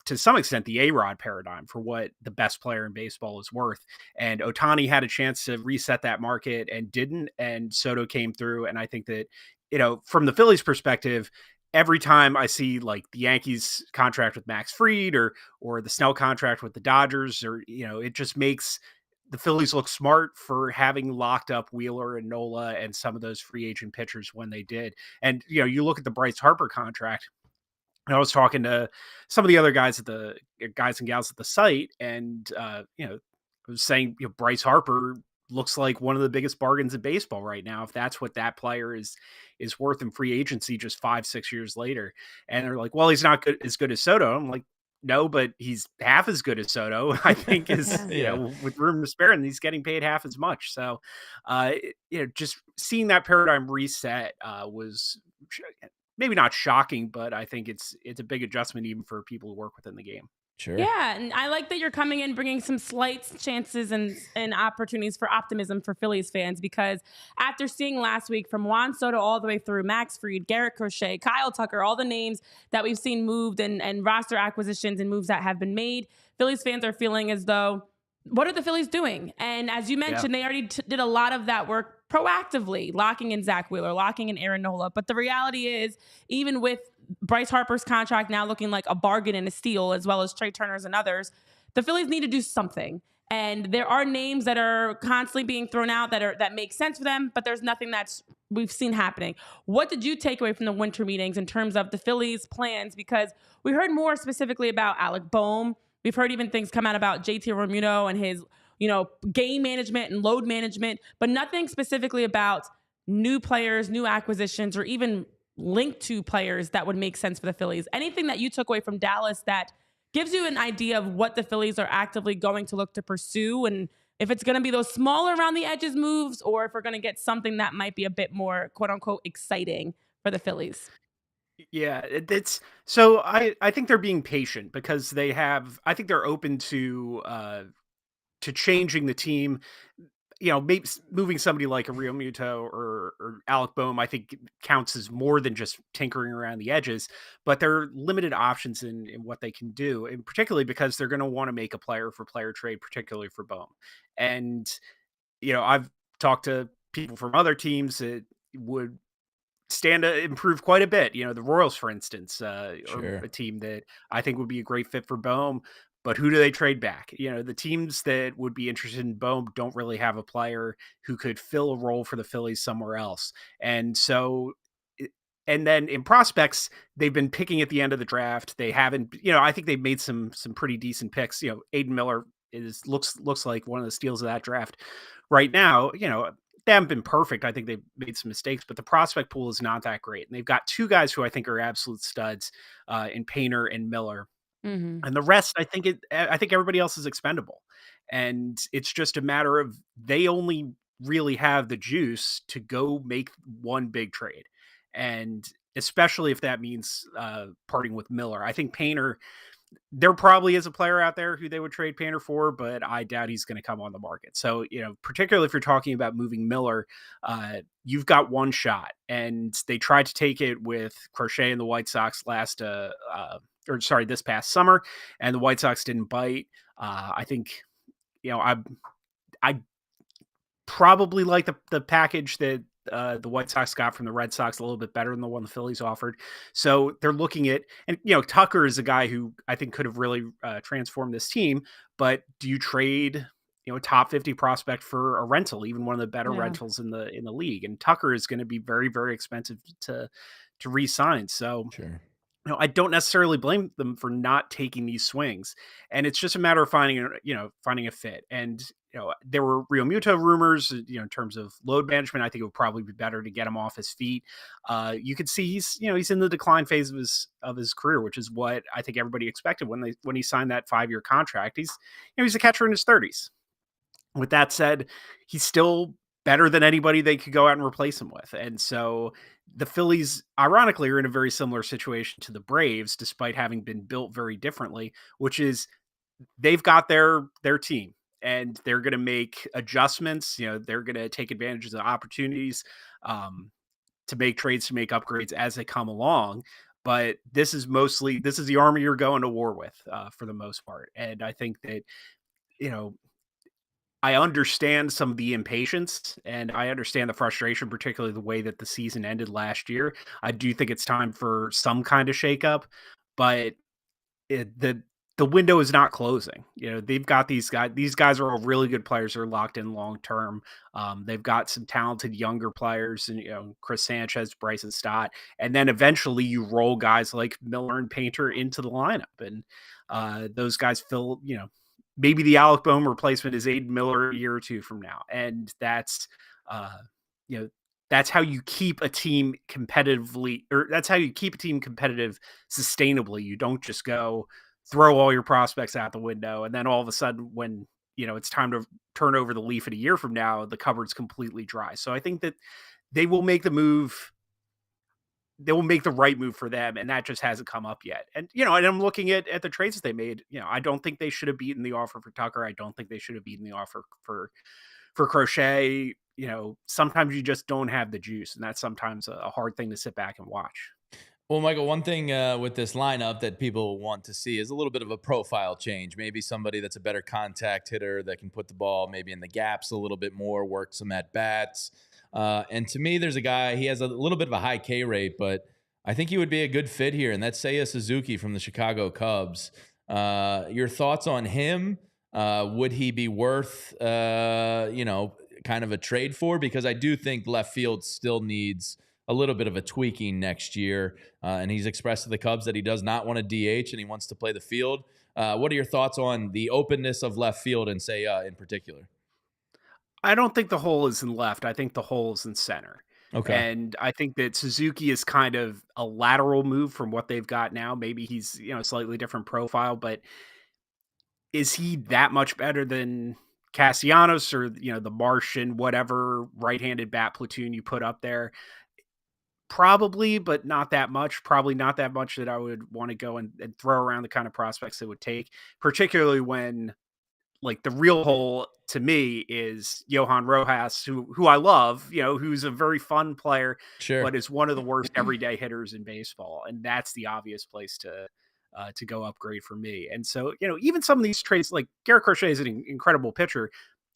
to some extent, the A-Rod paradigm for what the best player in baseball is worth. And Ohtani had a chance to reset that market and didn't, and Soto came through. And I think that, from the Phillies perspective, every time I see like the Yankees contract with Max Fried or the Snell contract with the Dodgers, or, it just makes the Phillies look smart for having locked up Wheeler and Nola and some of those free agent pitchers when they did. And, you look at the Bryce Harper contract, and I was talking to some of the other guys and gals at the site, and, I was saying, Bryce Harper looks like one of the biggest bargains in baseball right now, if that's what that player is worth in free agency just 5-6 years later. And they're like, well, he's not as good as Soto. I'm like, no, but he's half as good as Soto, I think, is with room to spare, and he's getting paid half as much. So just seeing that paradigm reset was maybe not shocking, but I think it's a big adjustment even for people who work within the game. Sure. Yeah, and I like that you're coming in bringing some slight chances and opportunities for optimism for Phillies fans, because after seeing last week from Juan Soto all the way through Max Fried, Garrett Crochet, Kyle Tucker, all the names that we've seen moved and roster acquisitions and moves that have been made, Phillies fans are feeling as though, what are the Phillies doing? And as you mentioned, they already did a lot of that work proactively, locking in Zach Wheeler, locking in Aaron Nola. But the reality is, even with Bryce Harper's contract now looking like a bargain and a steal, as well as Trey Turner's and others, the Phillies need to do something. And there are names that are constantly being thrown out that make sense for them, but there's nothing we've seen happening. What did you take away from the winter meetings in terms of the Phillies' plans? Because we heard more specifically about Alec Bohm. We've heard even things come out about JT Realmuto and his, game management and load management, but nothing specifically about new players, new acquisitions, or even linked to players that would make sense for the Phillies. Anything that you took away from Dallas that gives you an idea of what the Phillies are actively going to look to pursue, and if it's going to be those smaller around the edges moves, or if we're going to get something that might be a bit more quote unquote exciting for the Phillies. Yeah, it's so I think they're being patient because I think they're open to changing the team. Maybe moving somebody like a Realmuto or Alec Bohm, I think counts as more than just tinkering around the edges, but there are limited options in what they can do, and particularly because they're going to want to make a player for player trade, particularly for Bohm. And, I've talked to people from other teams that would stand to improve quite a bit. The Royals, for instance, are Sure. a team that I think would be a great fit for Bohm. But who do they trade back? The teams that would be interested in Bohm don't really have a player who could fill a role for the Phillies somewhere else. And so, and then in prospects, they've been picking at the end of the draft. They haven't, I think they've made some pretty decent picks. Aiden Miller looks like one of the steals of that draft right now. They haven't been perfect. I think they've made some mistakes, but the prospect pool is not that great. And they've got two guys who I think are absolute studs in Painter and Miller. Mm-hmm. And the rest, I think everybody else is expendable. And it's just a matter of they only really have the juice to go make one big trade. And especially if that means parting with Miller. I think Painter, there probably is a player out there who they would trade Painter for, but I doubt he's going to come on the market. So, particularly if you're talking about moving Miller, you've got one shot. And they tried to take it with Crochet and the White Sox this past summer, and the White Sox didn't bite. I think, I probably like the package that the White Sox got from the Red Sox a little bit better than the one the Phillies offered. So they're looking at, and Tucker is a guy who I think could have really transformed this team. But do you trade a top 50 prospect for a rental, even one of the better rentals in the league? And Tucker is going to be very, very expensive to re-sign. So sure. I don't necessarily blame them for not taking these swings, and it's just a matter of finding a fit. And there were Realmuto rumors, in terms of load management. I think it would probably be better to get him off his feet. You could see he's in the decline phase of his career, which is what I think everybody expected when he signed that 5-year contract. He's a catcher in his 30s. With that said, he's still better than anybody they could go out and replace him with. And so the Phillies, ironically, are in a very similar situation to the Braves, despite having been built very differently, which is they've got their team and they're going to make adjustments. They're going to take advantage of the opportunities to make trades, to make upgrades as they come along. But this is the army you're going to war with for the most part. And I think that, I understand some of the impatience and I understand the frustration, particularly the way that the season ended last year. I do think it's time for some kind of shakeup, but the window is not closing. They've got these guys. These guys are all really good players. They're locked in long term. They've got some talented younger players, and Chris Sanchez, Bryson Stott, and then eventually you roll guys like Miller and Painter into the lineup, and those guys fill. Maybe the Alec Bohm replacement is Aiden Miller a year or two from now. And that's how you keep a team competitively, or that's how you keep a team competitive sustainably. You don't just go throw all your prospects out the window. And then all of a sudden when, it's time to turn over the leaf in a year from now, the cupboard's completely dry. So I think that they will make the move. They will make the right move for them, and that just hasn't come up yet. And and I'm looking at the trades that they made. I don't think they should have beaten the offer for Tucker. I don't think they should have beaten the offer for Crochet. Sometimes you just don't have the juice, and that's sometimes a hard thing to sit back and watch. Well, Michael, one thing with this lineup that people want to see is a little bit of a profile change. Maybe somebody that's a better contact hitter that can put the ball maybe in the gaps a little bit more, work some at bats. And to me, there's a guy, he has a little bit of a high K rate, but I think he would be a good fit here. And that's Seiya Suzuki from the Chicago Cubs. Your thoughts on him? Would he be worth, kind of a trade for? Because I do think left field still needs a little bit of a tweaking next year. And he's expressed to the Cubs that he does not want to DH and he wants to play the field. What are your thoughts on the openness of left field and Seiya in particular? I don't think the hole is in left. I think the hole is in center. Okay. And I think that Suzuki is kind of a lateral move from what they've got now. Maybe he's, a slightly different profile, but is he that much better than Castellanos or, the Martian, whatever right-handed bat platoon you put up there? Probably, but not that much. Probably not that much that I would want to go and throw around the kind of prospects it would take, particularly when, like, the real hole to me is Johan Rojas, who I love, who's a very fun player, Sure. but is one of the worst everyday hitters in baseball. And that's the obvious place to go upgrade for me. And so, even some of these trades, like Garrett Crochet is an incredible pitcher.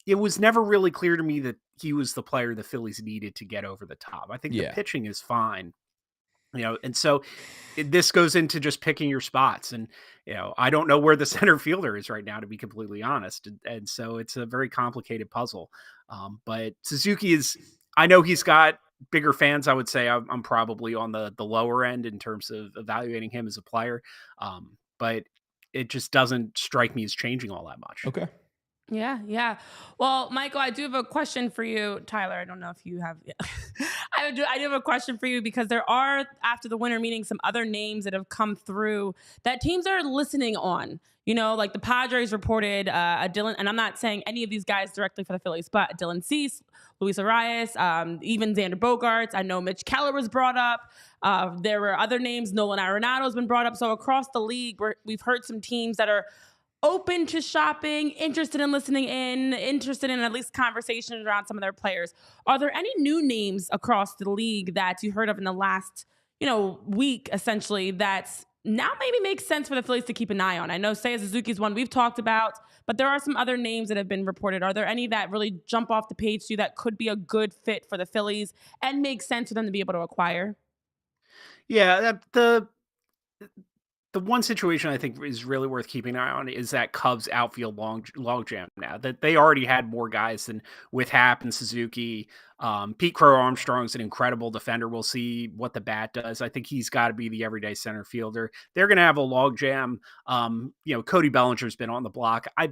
It was never really clear to me that he was the player the Phillies needed to get over the top. I think the pitching is fine, and so this goes into just picking your spots. And, I don't know where the center fielder is right now, to be completely honest. And so it's a very complicated puzzle. But Suzuki I know he's got bigger fans. I would say I'm probably on the lower end in terms of evaluating him as a player. But it just doesn't strike me as changing all that much. Okay. Yeah. Well, Michael, I do have a question for you. Tyler, I don't know if you have. I do have a question for you because there are, after the winter meeting, some other names that have come through that teams are listening on. Like the Padres reported a Dylan, and I'm not saying any of these guys directly for the Phillies, but Dylan Cease, Luis Arraez, even Xander Bogaerts. I know Mitch Keller was brought up. There were other names. Nolan Arenado has been brought up. So across the league, we've heard some teams that are open to shopping, interested in listening in, interested in at least conversations around some of their players. Are there any new names across the league that you heard of in the last, week, essentially, that's now maybe makes sense for the Phillies to keep an eye on? I know Seiya Suzuki's one we've talked about, but there are some other names that have been reported. Are there any that really jump off the page to you that could be a good fit for the Phillies and make sense for them to be able to acquire? Yeah, the one situation I think is really worth keeping an eye on is that Cubs outfield logjam now. That they already had more guys than with Happ and Suzuki. Pete Crow Armstrong's an incredible defender. We'll see what the bat does. I think he's got to be the everyday center fielder. They're going to have a logjam. Cody Bellinger's been on the block. I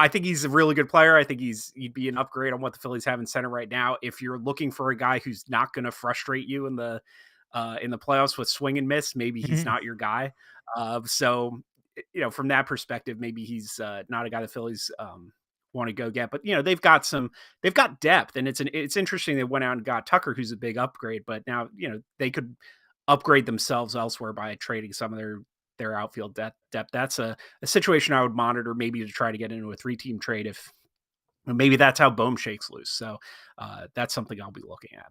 think he's a really good player. I think he'd be an upgrade on what the Phillies have in center right now. If you're looking for a guy who's not going to frustrate you in the playoffs with swing and miss, maybe he's not your guy. So, from that perspective, maybe he's not a guy the Phillies want to go get. But they've got depth, and it's interesting they went out and got Tucker, who's a big upgrade. But now they could upgrade themselves elsewhere by trading some of their outfield depth. That's a situation I would monitor, maybe to try to get into a 3-team trade if maybe that's how Bohm shakes loose. So that's something I'll be looking at.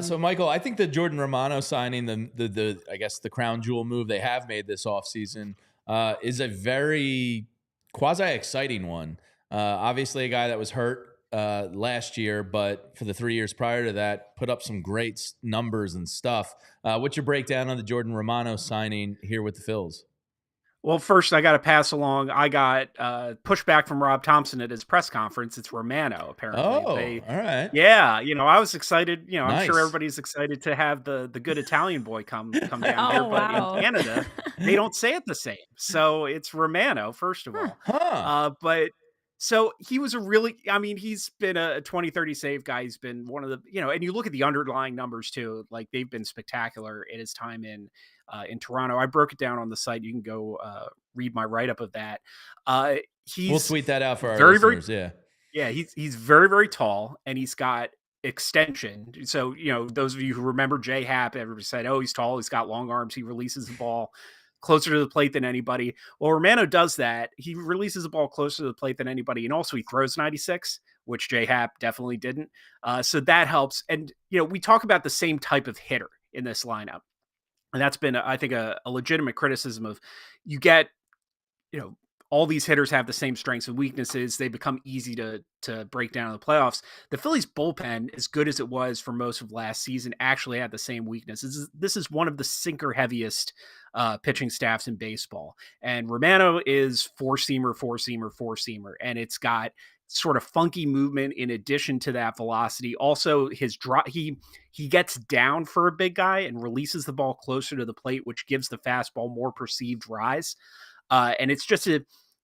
So Michael, I think the Jordan Romano signing, the I guess the crown jewel move they have made this offseason, is a very quasi exciting one. Obviously a guy that was hurt last year, but for the 3 years prior to that, put up some great numbers and stuff. What's your breakdown on the Jordan Romano signing here with the Phils? Well, first, I got to pass along. I got pushback from Rob Thompson at his press conference. It's Romano, apparently. Oh, all right. Yeah, I was excited. Nice. I'm sure everybody's excited to have the good Italian boy come down here. But in Canada, they don't say it the same. So it's Romano, first of all. But so he was he's been a 20-30 save guy. He's been one of the, and you look at the underlying numbers too, like they've been spectacular in his time in Toronto. I broke it down on the site. You can go read my write-up of that. We'll tweet that out for our listeners. Yeah, he's very, very tall, and he's got extension. So, those of you who remember Jay Happ, everybody said, oh, he's tall, he's got long arms, he releases the ball closer to the plate than anybody. Well, Romano does that. He releases the ball closer to the plate than anybody, and also he throws 96, which Jay Happ definitely didn't. So that helps. And, we talk about the same type of hitter in this lineup. And that's been, I think, a legitimate criticism of you get, all these hitters have the same strengths and weaknesses. They become easy to break down in the playoffs. The Phillies bullpen, as good as it was for most of last season, actually had the same weaknesses. This is one of the sinker heaviest pitching staffs in baseball. And Romano is four-seamer, and it's got sort of funky movement in addition to that velocity. Also, his drop, he gets down for a big guy and releases the ball closer to the plate, which gives the fastball more perceived rise. And it's just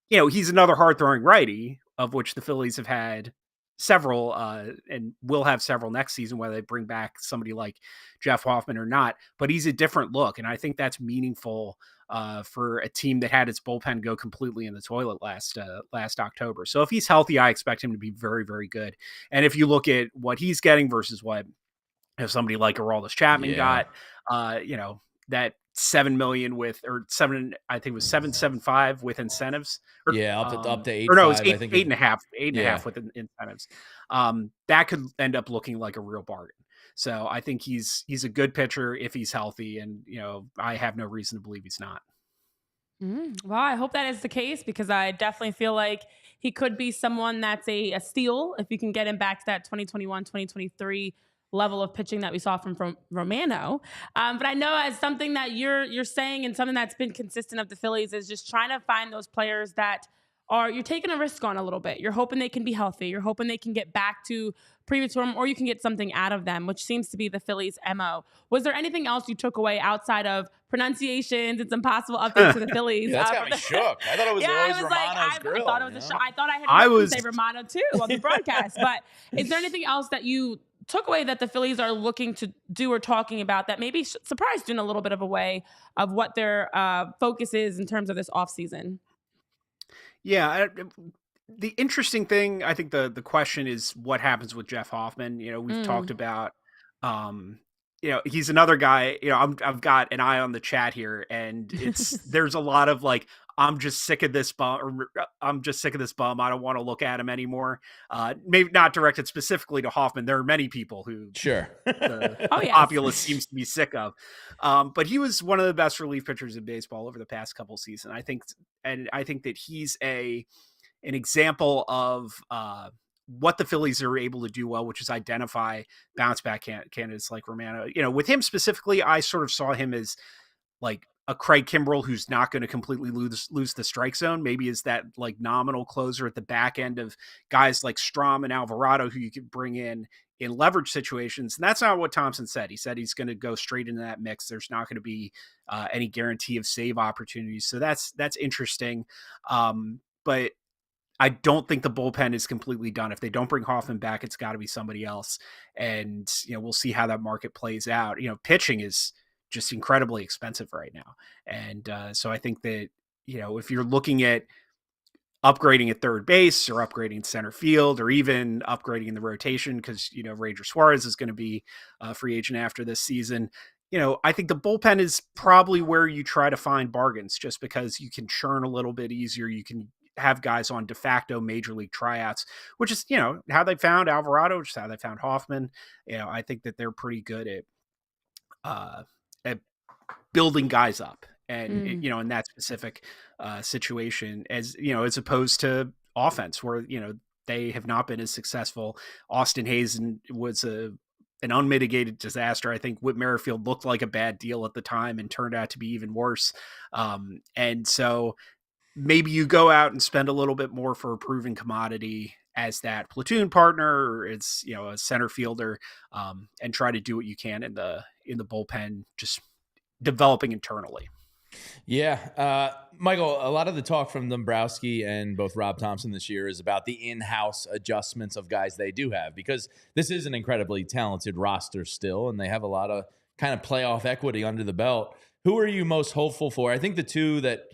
he's another hard throwing righty, of which the Phillies have had several and will have several next season, whether they bring back somebody like Jeff Hoffman or not. But he's a different look, and I think that's meaningful for a team that had its bullpen go completely in the toilet last October. So if he's healthy, I expect him to be very, very good. And if you look at what he's getting versus what somebody like Aroldis Chapman got, that $7 million I think it was $7.75 with incentives. Up to 8.5. Or no, it's eight and a half with incentives. That could end up looking like a real bargain. So I think he's a good pitcher if he's healthy, and I have no reason to believe he's not. Well, I hope that is the case, because I definitely feel like he could be someone that's a steal if you can get him back to that 2021, 2023 level of pitching that we saw from Romano. But I know, as something that you're saying, and something that's been consistent of the Phillies, is just trying to find those players that you're taking a risk on a little bit. You're hoping they can be healthy. You're hoping they can get back to previous form, or you can get something out of them, which seems to be the Phillies' MO. Was there anything else you took away outside of pronunciations and some possible updates to the Phillies? That's got me shook. I thought it was always Romano's grill. I thought it was a shock. I thought I heard say Romano too on the broadcast. But is there anything else that you took away that the Phillies are looking to do or talking about that maybe surprised you in a little bit of a way of what their focus is in terms of this offseason? Yeah, the interesting thing, I think the question is what happens with Jeff Hoffman. We've talked about, he's another guy. I've got an eye on the chat here, and there's a lot of like, I'm just sick of this bum. I don't want to look at him anymore. Maybe not directed specifically to Hoffman. There are many people who the populace seems to be sick of. But he was one of the best relief pitchers in baseball over the past couple seasons. I think that he's an example of what the Phillies are able to do well, which is identify bounce back candidates like Romano. With him specifically, I sort of saw him as like a Craig Kimbrell who's not going to completely lose the strike zone. Maybe is that like nominal closer at the back end of guys like Strom and Alvarado, who you could bring in leverage situations. And that's not what Thompson said. He said he's going to go straight into that mix. There's not going to be any guarantee of save opportunities. So that's interesting. But I don't think the bullpen is completely done. If they don't bring Hoffman back, it's got to be somebody else. And, we'll see how that market plays out. Pitching is just incredibly expensive right now. And so I think that, if you're looking at upgrading at third base or upgrading center field or even upgrading in the rotation, because, Ranger Suarez is going to be a free agent after this season, I think the bullpen is probably where you try to find bargains, just because you can churn a little bit easier. You can have guys on de facto major league tryouts, which is, how they found Alvarado, which is how they found Hoffman. I think that they're pretty good at building guys up, and in that specific situation, as opposed to offense, where they have not been as successful. Austin Hayes was an unmitigated disaster. I think Whit Merrifield looked like a bad deal at the time and turned out to be even worse. And so maybe you go out and spend a little bit more for a proven commodity as that platoon partner, or it's a center fielder, and try to do what you can in the bullpen, just developing internally. Yeah. Michael, a lot of the talk from Dombrowski and both Rob Thompson this year is about the in-house adjustments of guys they do have, because this is an incredibly talented roster still, and they have a lot of kind of playoff equity under the belt. Who are you most hopeful for? I think the two that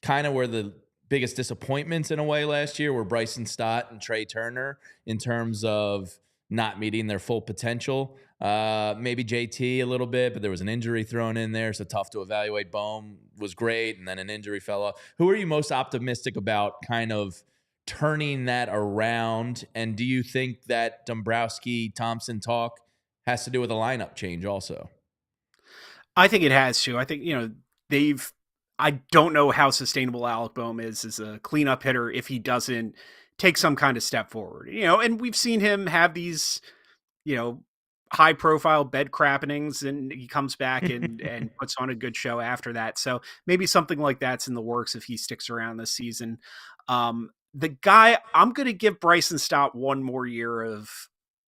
kind of were the biggest disappointments in a way last year were Bryson Stott and Trey Turner, in terms of not meeting their full potential. Maybe JT a little bit, but there was an injury thrown in there, so tough to evaluate. Bohm was great, and then an injury fell off. Who are you most optimistic about kind of turning that around? And do you think that Dombrowski-Thompson talk has to do with a lineup change also? I think it has to. I think, they've I don't know how sustainable Alec Bohm is as a cleanup hitter if he doesn't take some kind of step forward. And we've seen him have these, high profile bed crappenings, and he comes back and puts on a good show after that. So maybe something like that's in the works if he sticks around this season. The guy, I'm going to give Bryson Stott one more year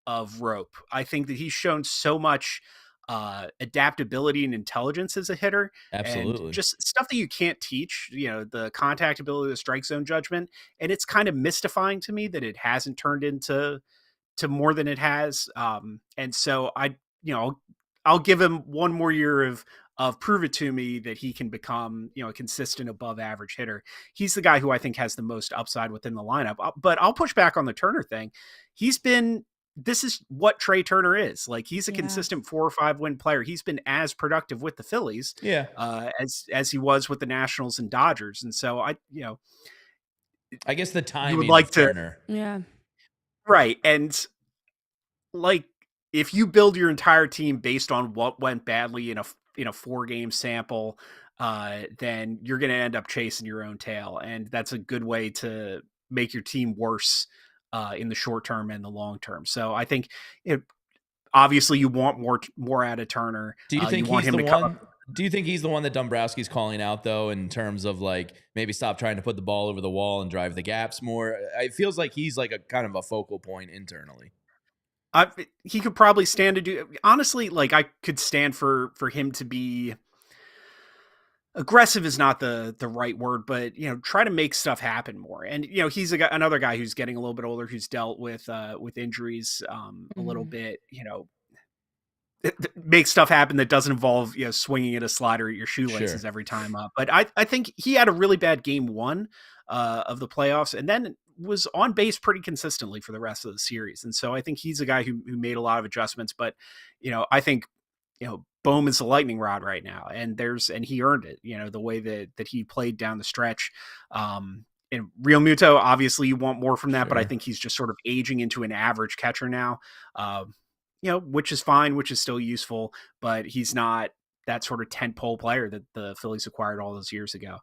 of rope. I think that he's shown so much adaptability and intelligence as a hitter. Absolutely. And just stuff that you can't teach, the contact ability, the strike zone judgment. And it's kind of mystifying to me that it hasn't turned into more than it has. And so I'll give him one more year of prove it to me that he can become, a consistent above average hitter. He's the guy who I think has the most upside within the lineup. But I'll push back on the Turner thing. This is what Trey Turner is. Like, he's a consistent 4 or 5 win player. He's been as productive with the Phillies as he was with the Nationals and Dodgers. And so I guess the timing you would like to Turner. Yeah. Right. And like, if you build your entire team based on what went badly in a 4-game sample, then you're going to end up chasing your own tail. And that's a good way to make your team worse in the short term and the long term. So I think obviously you want more out of Turner. Do you think he's the one? Do you think he's the one that Dombrowski's calling out, though, in terms of like maybe stop trying to put the ball over the wall and drive the gaps more? It feels like he's like a kind of a focal point internally. He could probably stand to do. Honestly, like, I could stand for him to be aggressive is not the right word, but try to make stuff happen more. And he's another guy who's getting a little bit older, who's dealt with injuries a little bit. Make stuff happen that doesn't involve swinging at a slider at your shoelaces every time up. But I think he had a really bad game 1 of the playoffs, and then was on base pretty consistently for the rest of the series. And so I think he's a guy who made a lot of adjustments. But I think Bohm is a lightning rod right now, and he earned it. The way that he played down the stretch. And Realmuto, obviously, you want more from that, but I think he's just sort of aging into an average catcher now. Which is fine, which is still useful, but he's not that sort of tentpole player that the Phillies acquired all those years ago.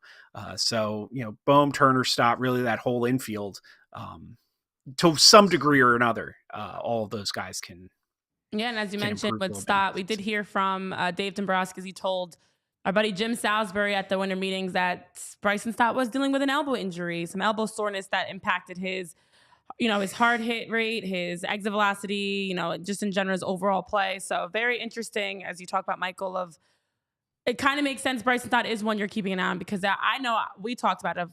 So Bohm, Turner, Stott, really that whole infield, to some degree or another, all of those guys can. Yeah, and as you mentioned with Stott, we did hear from Dave Dombrowski. He told our buddy Jim Salisbury at the winter meetings that Bryson Stott was dealing with an elbow injury, some elbow soreness that impacted his his hard hit rate, his exit velocity, just in general, his overall play. So very interesting, as you talk about, Michael, it kind of makes sense. Bryson Stott is one you're keeping an eye on, because I know we talked about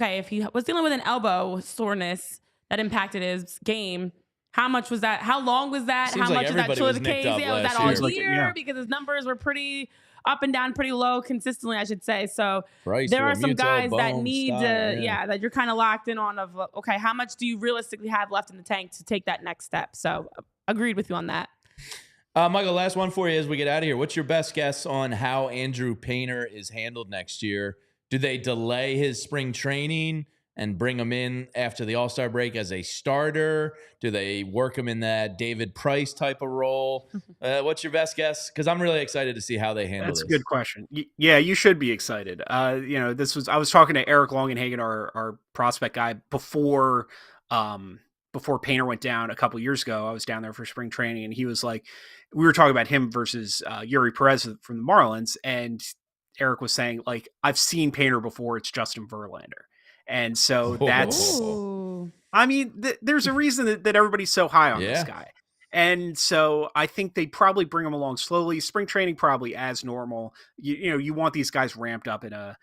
if he was dealing with an elbow soreness that impacted his game, how much was that? How long was that? Seems how like much was that everybody to was the nicked case? up Yeah, was that last all year. year? Because his numbers were pretty up and down, pretty low consistently, I should say. So Bryce, there are some Realmuto, guys that Bohm, need Stott, that you're kind of locked in on okay, how much do you realistically have left in the tank to take that next step? So agreed with you on that. Michael, last one for you as we get out of here. What's your best guess on how Andrew Painter is handled next year? Do they delay his spring training and bring him in after the All-Star break as a starter? Do they work him in that David Price type of role? What's your best guess? Because I'm really excited to see how they handle this. That's a good question. Yeah, you should be excited. I was talking to Eric Longenhagen, our prospect guy, before Painter went down a couple years ago. I was down there for spring training, and he was like, we were talking about him versus Yuri Perez from the Marlins, and Eric was saying, like, I've seen Painter before. It's Justin Verlander. And so that's, there's a reason that everybody's so high on this guy. And so I think they probably bring him along slowly. Spring training probably as normal. You want these guys ramped up in a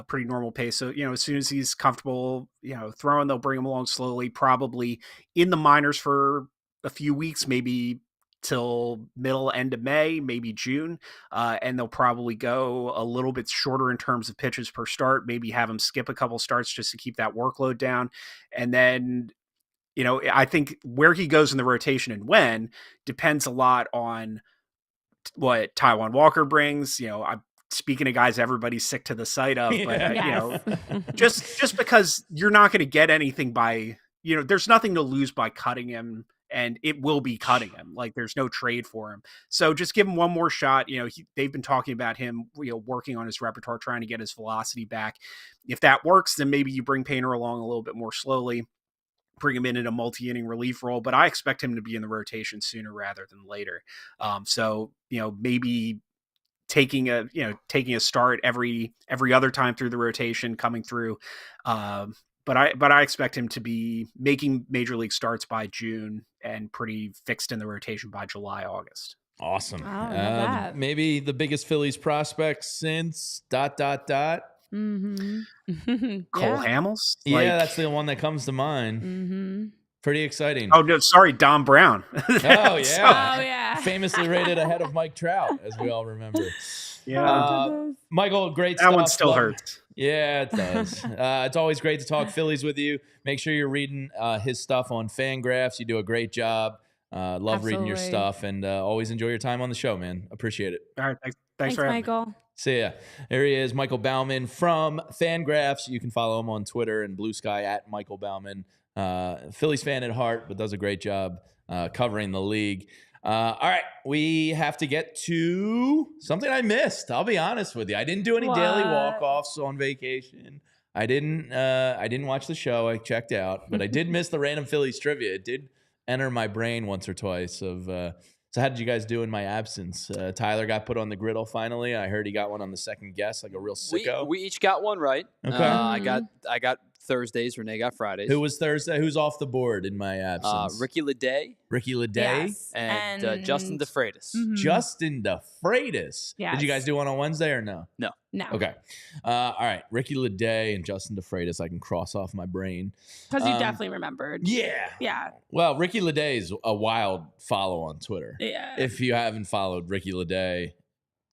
pretty normal pace. So, as soon as he's comfortable, throwing, they'll bring him along slowly, probably in the minors for a few weeks, maybe till end of May, maybe June. And they'll probably go a little bit shorter in terms of pitches per start, maybe have him skip a couple starts just to keep that workload down. And then, I think where he goes in the rotation and when depends a lot on what Taijuan Walker brings. I'm speaking of guys everybody's sick to the sight of, but just because you're not going to get anything by, there's nothing to lose by cutting him and it will be cutting him. Like there's no trade for him. So just give him one more shot. They've been talking about him, working on his repertoire, trying to get his velocity back. If that works, then maybe you bring Painter along a little bit more slowly, bring him in a multi-inning relief role, but I expect him to be in the rotation sooner rather than later. So maybe taking a start every other time through the rotation, coming through. But I expect him to be making major league starts by June and pretty fixed in the rotation by July, August. Awesome. Oh, maybe the biggest Phillies prospect since ... Mm-hmm. Cole Hamels? Yeah, that's the one that comes to mind. Mm-hmm. Pretty exciting. Oh, no, sorry, Dom Brown. Yeah. Famously rated ahead of Mike Trout, as we all remember. Yeah. Michael, great that stuff. That one still hurts. Yeah, it does. It's always great to talk Phillies with you. Make sure you're reading his stuff on FanGraphs. You do a great job. Love reading your stuff, and always enjoy your time on the show, man. Appreciate it. All right, thanks for having Michael. me. See ya. There he is, Michael Baumann from FanGraphs. You can follow him on Twitter and Blue Sky at Michael Baumann. Phillies fan at heart, but does a great job covering the league. All right, we have to get to something I missed. I'll be honest with you. I didn't do any daily walk-offs on vacation. I didn't watch the show. I checked out, but I did miss the random Phillies trivia. It did enter my brain once or twice of so how did you guys do in my absence? Tyler got put on the griddle finally. I heard he got one on the second guess, like a real sicko. We each got one right. Okay. I got Thursdays. Renee got Fridays. Who was Thursday? Who's off the board in my absence? Ricky Leday. Yes. And Justin DeFreitas. Mm-hmm. Justin DeFreitas. Yes. Did you guys do one on Wednesday or no? No. Okay. All right. Ricky Leday and Justin DeFreitas, I can cross off my brain. Because you definitely remembered. Yeah. Well, Ricky Leday is a wild follow on Twitter. Yeah. If you haven't followed Ricky Leday,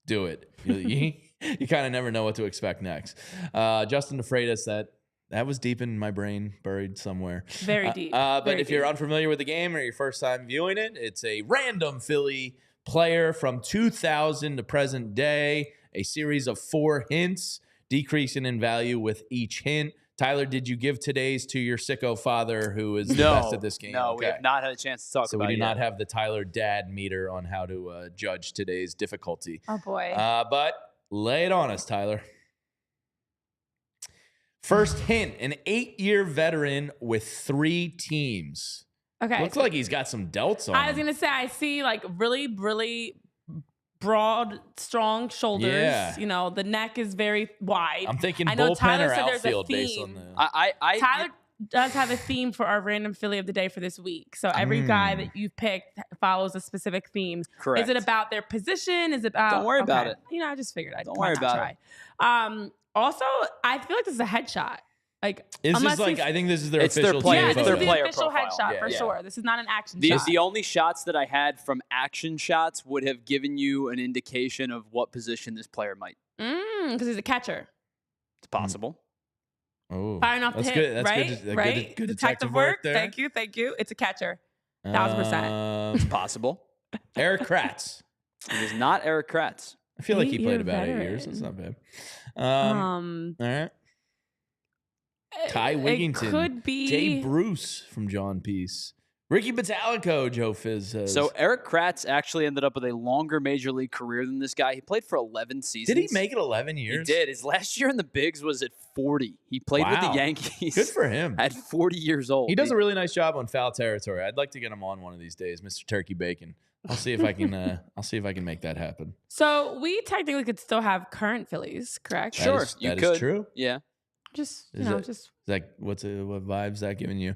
do it. You kind of never know what to expect next. Justin DeFreitas, that was deep in my brain, buried somewhere. Very deep. But if you're unfamiliar with the game or your first time viewing it, it's a random Philly player from 2000 to present day, a series of 4 hints, decreasing in value with each hint. Tyler, did you give today's to your sicko father who is the best at this game? No, we have not had a chance to talk about it. So we do not have the Tyler dad meter on how to judge today's difficulty. Oh, boy. But lay it on us, Tyler. First hint, an 8-year veteran with 3 teams. Okay. Looks like he's got some delts on I was him. going to say, I see like really, really broad, strong shoulders. Yeah. The neck is very wide. I'm thinking I know bullpen Tyler or said there's a outfield based theme. on the... Tyler does have a theme for our random Philly of the day for this week. So every guy that you've picked follows a specific theme. Correct. Is it about their position? Is it about... Don't worry about it. I just figured I'd Don't worry about try. Also, I feel like this is a headshot. Like, is this like, I think this is their official player. Yeah, team this photo. is the official profile. headshot for sure. This is not an action shot. shot. The only shots that I had from action shots would have given you an indication of what position this player might. Because he's a catcher. It's possible. Oh, firing off the hit, good. That's right? good, right? Good detective work there. Thank you. It's a catcher. 1000%. It's possible. Eric Kratz. It is not Eric Kratz. I feel like he played 8-year about 8 veteran. years. That's not bad. All right. Ty Wigginton. It could be Jay Bruce from John Peace. Ricky Batalico, Joe Fizz says. So Eric Kratz actually ended up with a longer major league career than this guy. He played for 11 seasons. Did he make it 11 years? He did. His last year in the bigs was at 40. He played with the Yankees. Good for him. At 40 years old. He does a really nice job on foul territory. I'd like to get him on one of these days, Mr. Turkey Bacon. I'll see if I can. I'll see if I can make that happen. So we technically could still have current Phillies, correct? Sure, that you could. is true. Yeah. Just Is that what vibes that giving you?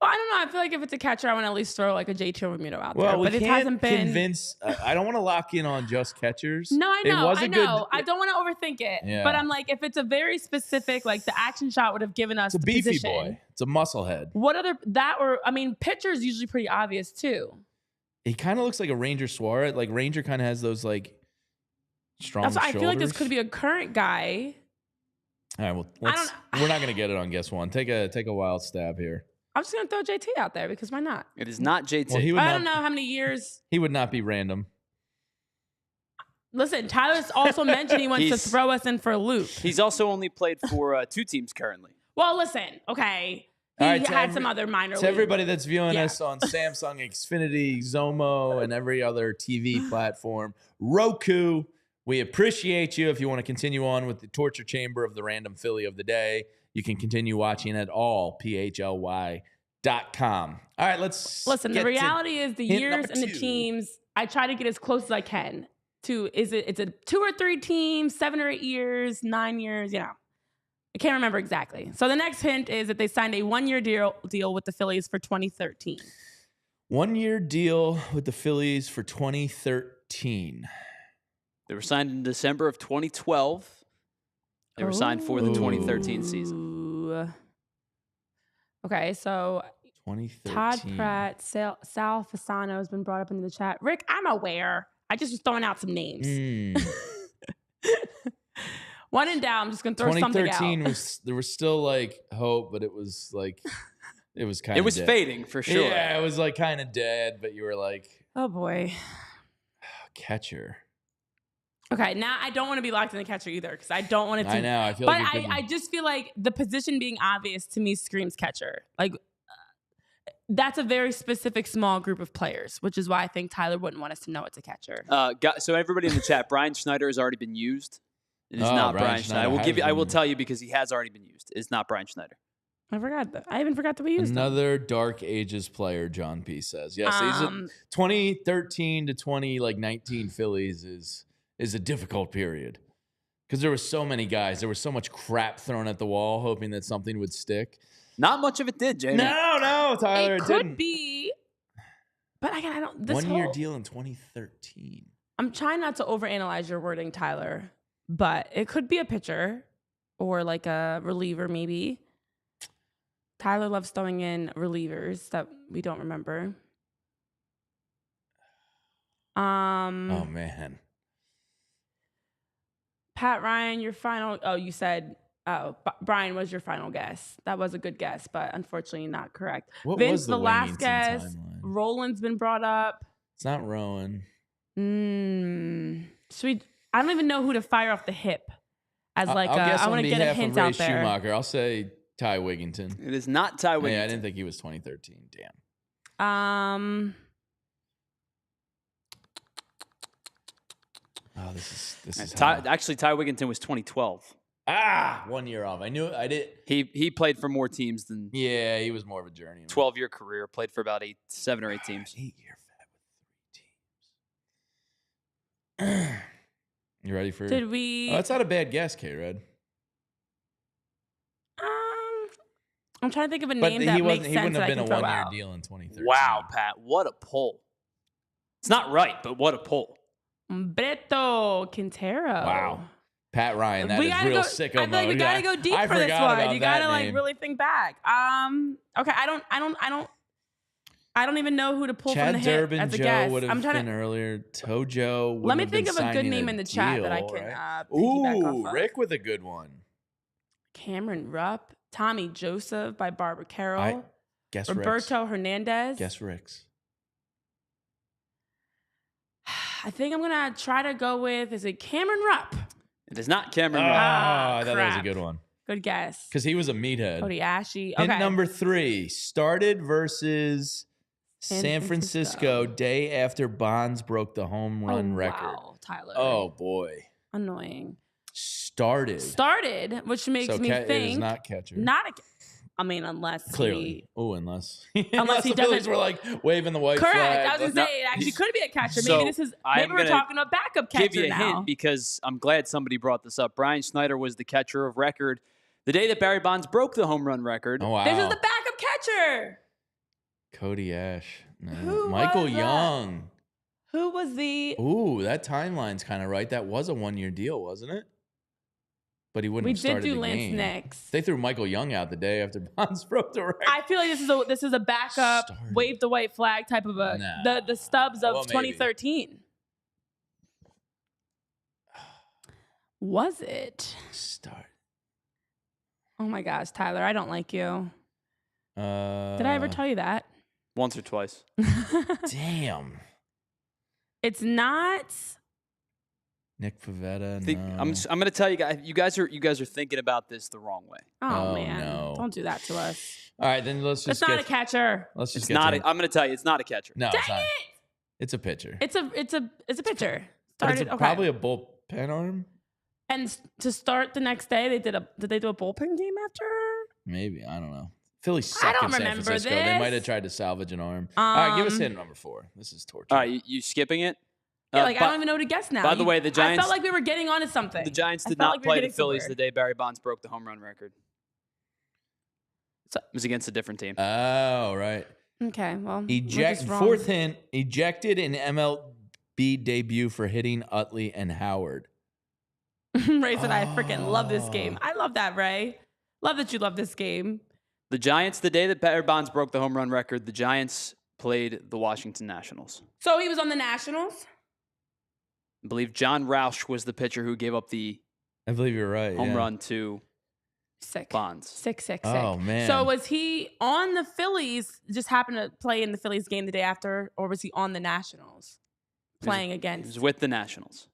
Well, I don't know. I feel like if it's a catcher, I want to at least throw like a JT Realmuto out there. Well, but we it can't hasn't been convince. I don't want to lock in on just catchers. No, I know. It was I a know. good. I don't want to overthink it. Yeah. But I'm like, if it's a very specific, like the action shot would have given us It's a the beefy position. boy. It's a musclehead. What other pitcher's usually pretty obvious too. He kind of looks like a Ranger Suarez. Like Ranger kind of has those like strong That's why I shoulders. feel like this could be a current guy. All right, well, we're not going to get it on guess one. Take a wild stab here. I'm just gonna throw JT out there because why not? It is not JT. Well, I don't know how many years. He would not be random. Listen, Tyler's also mentioned he wants to throw us in for a loop. He's also only played for 2 teams currently. Well, listen, okay. He All right, had some other minor to everybody that's viewing us on Samsung, Xfinity, Zomo, and every other TV platform, Roku, we appreciate you. If you want to continue on with the torture chamber of the random Philly of the day, you can continue watching at all, PHLY.com. All right, listen, the reality is the years and the teams, I try to get as close as I can to, it's a 2 or 3 teams, 7 or 8 years, 9 years, I can't remember exactly. So the next hint is that they signed a 1-year deal with the Phillies for 2013. 1-year deal with the Phillies for 2013. They were signed in December of 2012. They were signed for the 2013 season. Okay, so 2013. Todd Pratt, Sal Fasano has been brought up into the chat. Rick, I'm aware. I just was throwing out some names. When in doubt, I'm just going to throw something out. 2013 there was still like hope, but it was like, it was kind of It was fading for sure. Yeah, it was like kind of dead, but you were like, oh boy. Catcher. Okay, now I don't want to be locked in the catcher either because I don't want it to. I know. I feel but like I just feel like the position being obvious to me screams catcher. Like, that's a very specific small group of players, which is why I think Tyler wouldn't want us to know it's a catcher. So everybody in the chat, Brian Schneider has already been used. It is not Brian Schneider. I will tell you because he has already been used. It's not Brian Schneider. I forgot that. I even forgot that we used another Dark Ages player. John P says yes. 2013 to 2019 Phillies is a difficult period because there were so many guys. There was so much crap thrown at the wall, hoping that something would stick. Not much of it did, Jamie. No, Tyler. It could be, but I don't. This 1-year deal in 2013. I'm trying not to overanalyze your wording, Tyler, but it could be a pitcher or like a reliever, maybe. Tyler loves throwing in relievers that we don't remember. Oh man. Pat Ryan, your final. Oh, you said. Oh, Brian was your final guess. That was a good guess, but unfortunately not correct. What Vince was the last Velasquez. timeline? Roland's been brought up. It's not Rowan. I don't even know who to fire off the hip. As like, I want to get a hint out there. Schumacher, I'll say Ty Wigginton. It is not Ty Wigginton. Yeah, I didn't think he was 2013. Damn. Oh, this is actually Ty Wigginton was 2012. 1 year off. I knew I did. He played for more teams than. Yeah, he was more of a journeyman. 12-year career, played for about 7 or 8 teams. 8-year vet with 3 teams. You ready for? Did we? Oh, that's not a bad guess, K-Red. I'm trying to think of a name that makes sense. He wouldn't have been a 1-year deal deal in 2013. Wow, Pat, what a pull! It's not right, but what a pull. Humberto Quintero. Wow. Pat Ryan, that is real sicko mode. I feel like we gotta go deep for this one. You gotta like really think back. Okay, I don't even know who to pull Chad from the Durbin, hip as a Joe guess. would have been earlier. Tojo. Let me think of a good name in the chat that I can piggyback off of. Rick with a good one. Cameron Rupp, Tommy Joseph by Barbara Carroll. Guess Roberto Rick's. Hernandez. Guess Rick's. I think I'm gonna try to go with. Is it Cameron Rupp? It is not Cameron Rupp. I thought that was a good one. Good guess. Because he was a meathead. Cody Ashley. Okay. Hint number 3. Started versus San Francisco day after Bonds broke the home run record. Wow, Tyler. Oh, boy. Annoying. Started, which makes me think. It is not catcher. Unless clearly. Unless he the Phillies were like waving the white flag. Correct. I was gonna say it actually could be a catcher. So maybe we're talking about backup catcher now. Give you a hint because I'm glad somebody brought this up. Brian Schneider was the catcher of record the day that Barry Bonds broke the home run record. Oh, wow. This is the backup catcher. Cody Ash. No. Who Michael was that? Young. Who was the? Ooh, that timeline's kind of right. That was a 1-year deal, wasn't it? But he wouldn't have started the game. We did do Lance next. They threw Michael Young out the day after Bonds broke the record. I feel like this is a backup, wave the white flag type of the stubs of 2013. Was it? Start. Oh my gosh, Tyler, I don't like you. Did I ever tell you that? Once or twice. Damn. It's not. Nick Pivetta. I'm going to tell you guys. You guys are thinking about this the wrong way. Oh man. No. Don't do that to us. All right, then let's just. It's not a catcher. Let's just. It's not. I'm going to tell you, it's not a catcher. No, Dang it's not. it! It's a pitcher. It's a pitcher. Probably a bullpen arm. And to start the next day, did they do a bullpen game after? Maybe, I don't know. Phillies suck I don't in San remember Francisco. this. They might have tried to salvage an arm. All right, give us hint number 4. This is torture. All right, you skipping it? Yeah, I don't even know what to guess now. By the way, the Giants. I felt like we were getting onto something. The Giants did not play the Phillies the day Barry Bonds broke the home run record. So, it was against a different team. Oh, right. Okay, well. Fourth hint, ejected in MLB debut for hitting Utley and Howard. Ray said, I freaking love this game. I love that, Ray. Love that you love this game. The Giants, the day that Barry Bonds broke the home run record, the Giants played the Washington Nationals. So he was on the Nationals? I believe John Roush was the pitcher who gave up the I believe you're right. home run to Bonds. Sick. Oh, man. So was he on the Phillies, just happened to play in the Phillies game the day after, or was he on the Nationals playing against? He was with the Nationals.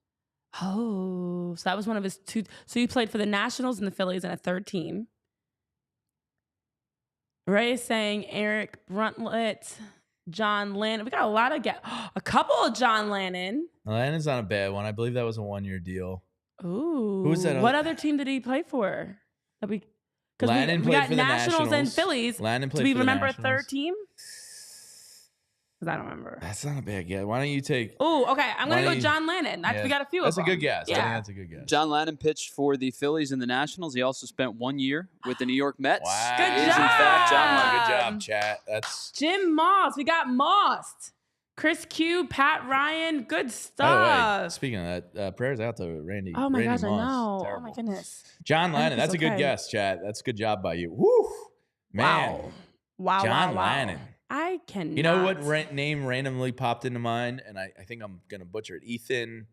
Oh, so that was one of his 2. So he played for the Nationals and the Phillies and a third team. Ray is saying Eric Bruntlett, John Lannon. We got a couple of John Lannon. Lannon's not a bad one. I believe that was a 1-year deal. Ooh. Who was that? What other team did he play for? Lannon we played got for the Nationals and Phillies. Lannon played Do we for the remember Nationals. a third team? Because I don't remember. That's not a bad guess. Why don't you take... Oh, okay. I'm going to go John Lannon. We got a few That's of a them. good guess. Yeah. I think that's a good guess. John Lannon pitched for the Phillies and the Nationals. He also spent 1 year with the New York Mets. Wow. Good He is, job. in fact, John Lannon. Good job, chat. That's... Jim Moss. We got Moss. Chris Q, Pat Ryan. Good By stuff. the way, speaking of that, prayers out to Randy. Oh, my Randy gosh, I Moss. know. Terrible. Oh, my goodness. John Lannon. That's a good okay. guess, chat. That's a good job by you. Woo! Man. Wow. John wow. Lannon. I cannot. You know what name randomly popped into mind? And I think I'm going to butcher it. Ethan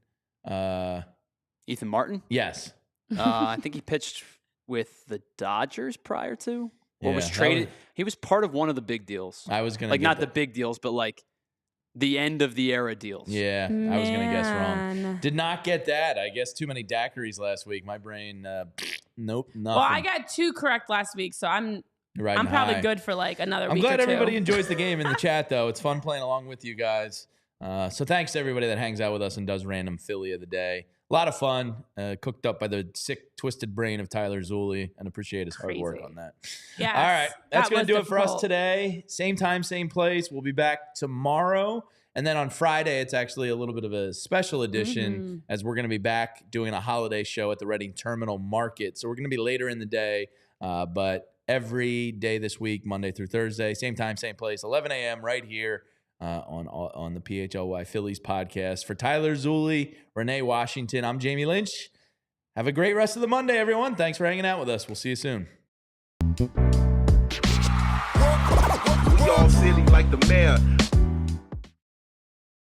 Martin? Yes. I think he pitched with the Dodgers prior to, or Yeah, was traded. He was part of one of the big deals. I was going to like not the big deals, but like the end of the era deals. Yeah, I was going to guess wrong. Man. Did not get that. I guess too many daiquiris last week. My brain, nope, nothing. Well, I got 2 correct last week, so I'm probably high. good for like another I'm week glad or 2. everybody enjoys the game in the chat, though. It's fun playing along with you guys. So thanks to everybody that hangs out with us and does random Philly of the day. A lot of fun, cooked up by the sick, twisted brain of Tyler Zulli, and appreciate his hard work on that. Yes, all right, that's going to do it for us difficult. today. Same time, same place. We'll be back tomorrow. And then on Friday, it's actually a little bit of a special edition as we're going to be back doing a holiday show at the Reading Terminal Market. So we're going to be later in the day, but every day this week, Monday through Thursday, same time, same place, 11 a.m. right here on the PHLY Phillies podcast. For Tyler Zulli, Renee Washington, I'm Jamie Lynch. Have a great rest of the Monday, everyone. Thanks for hanging out with us. We'll see you soon. We all silly like the mayor.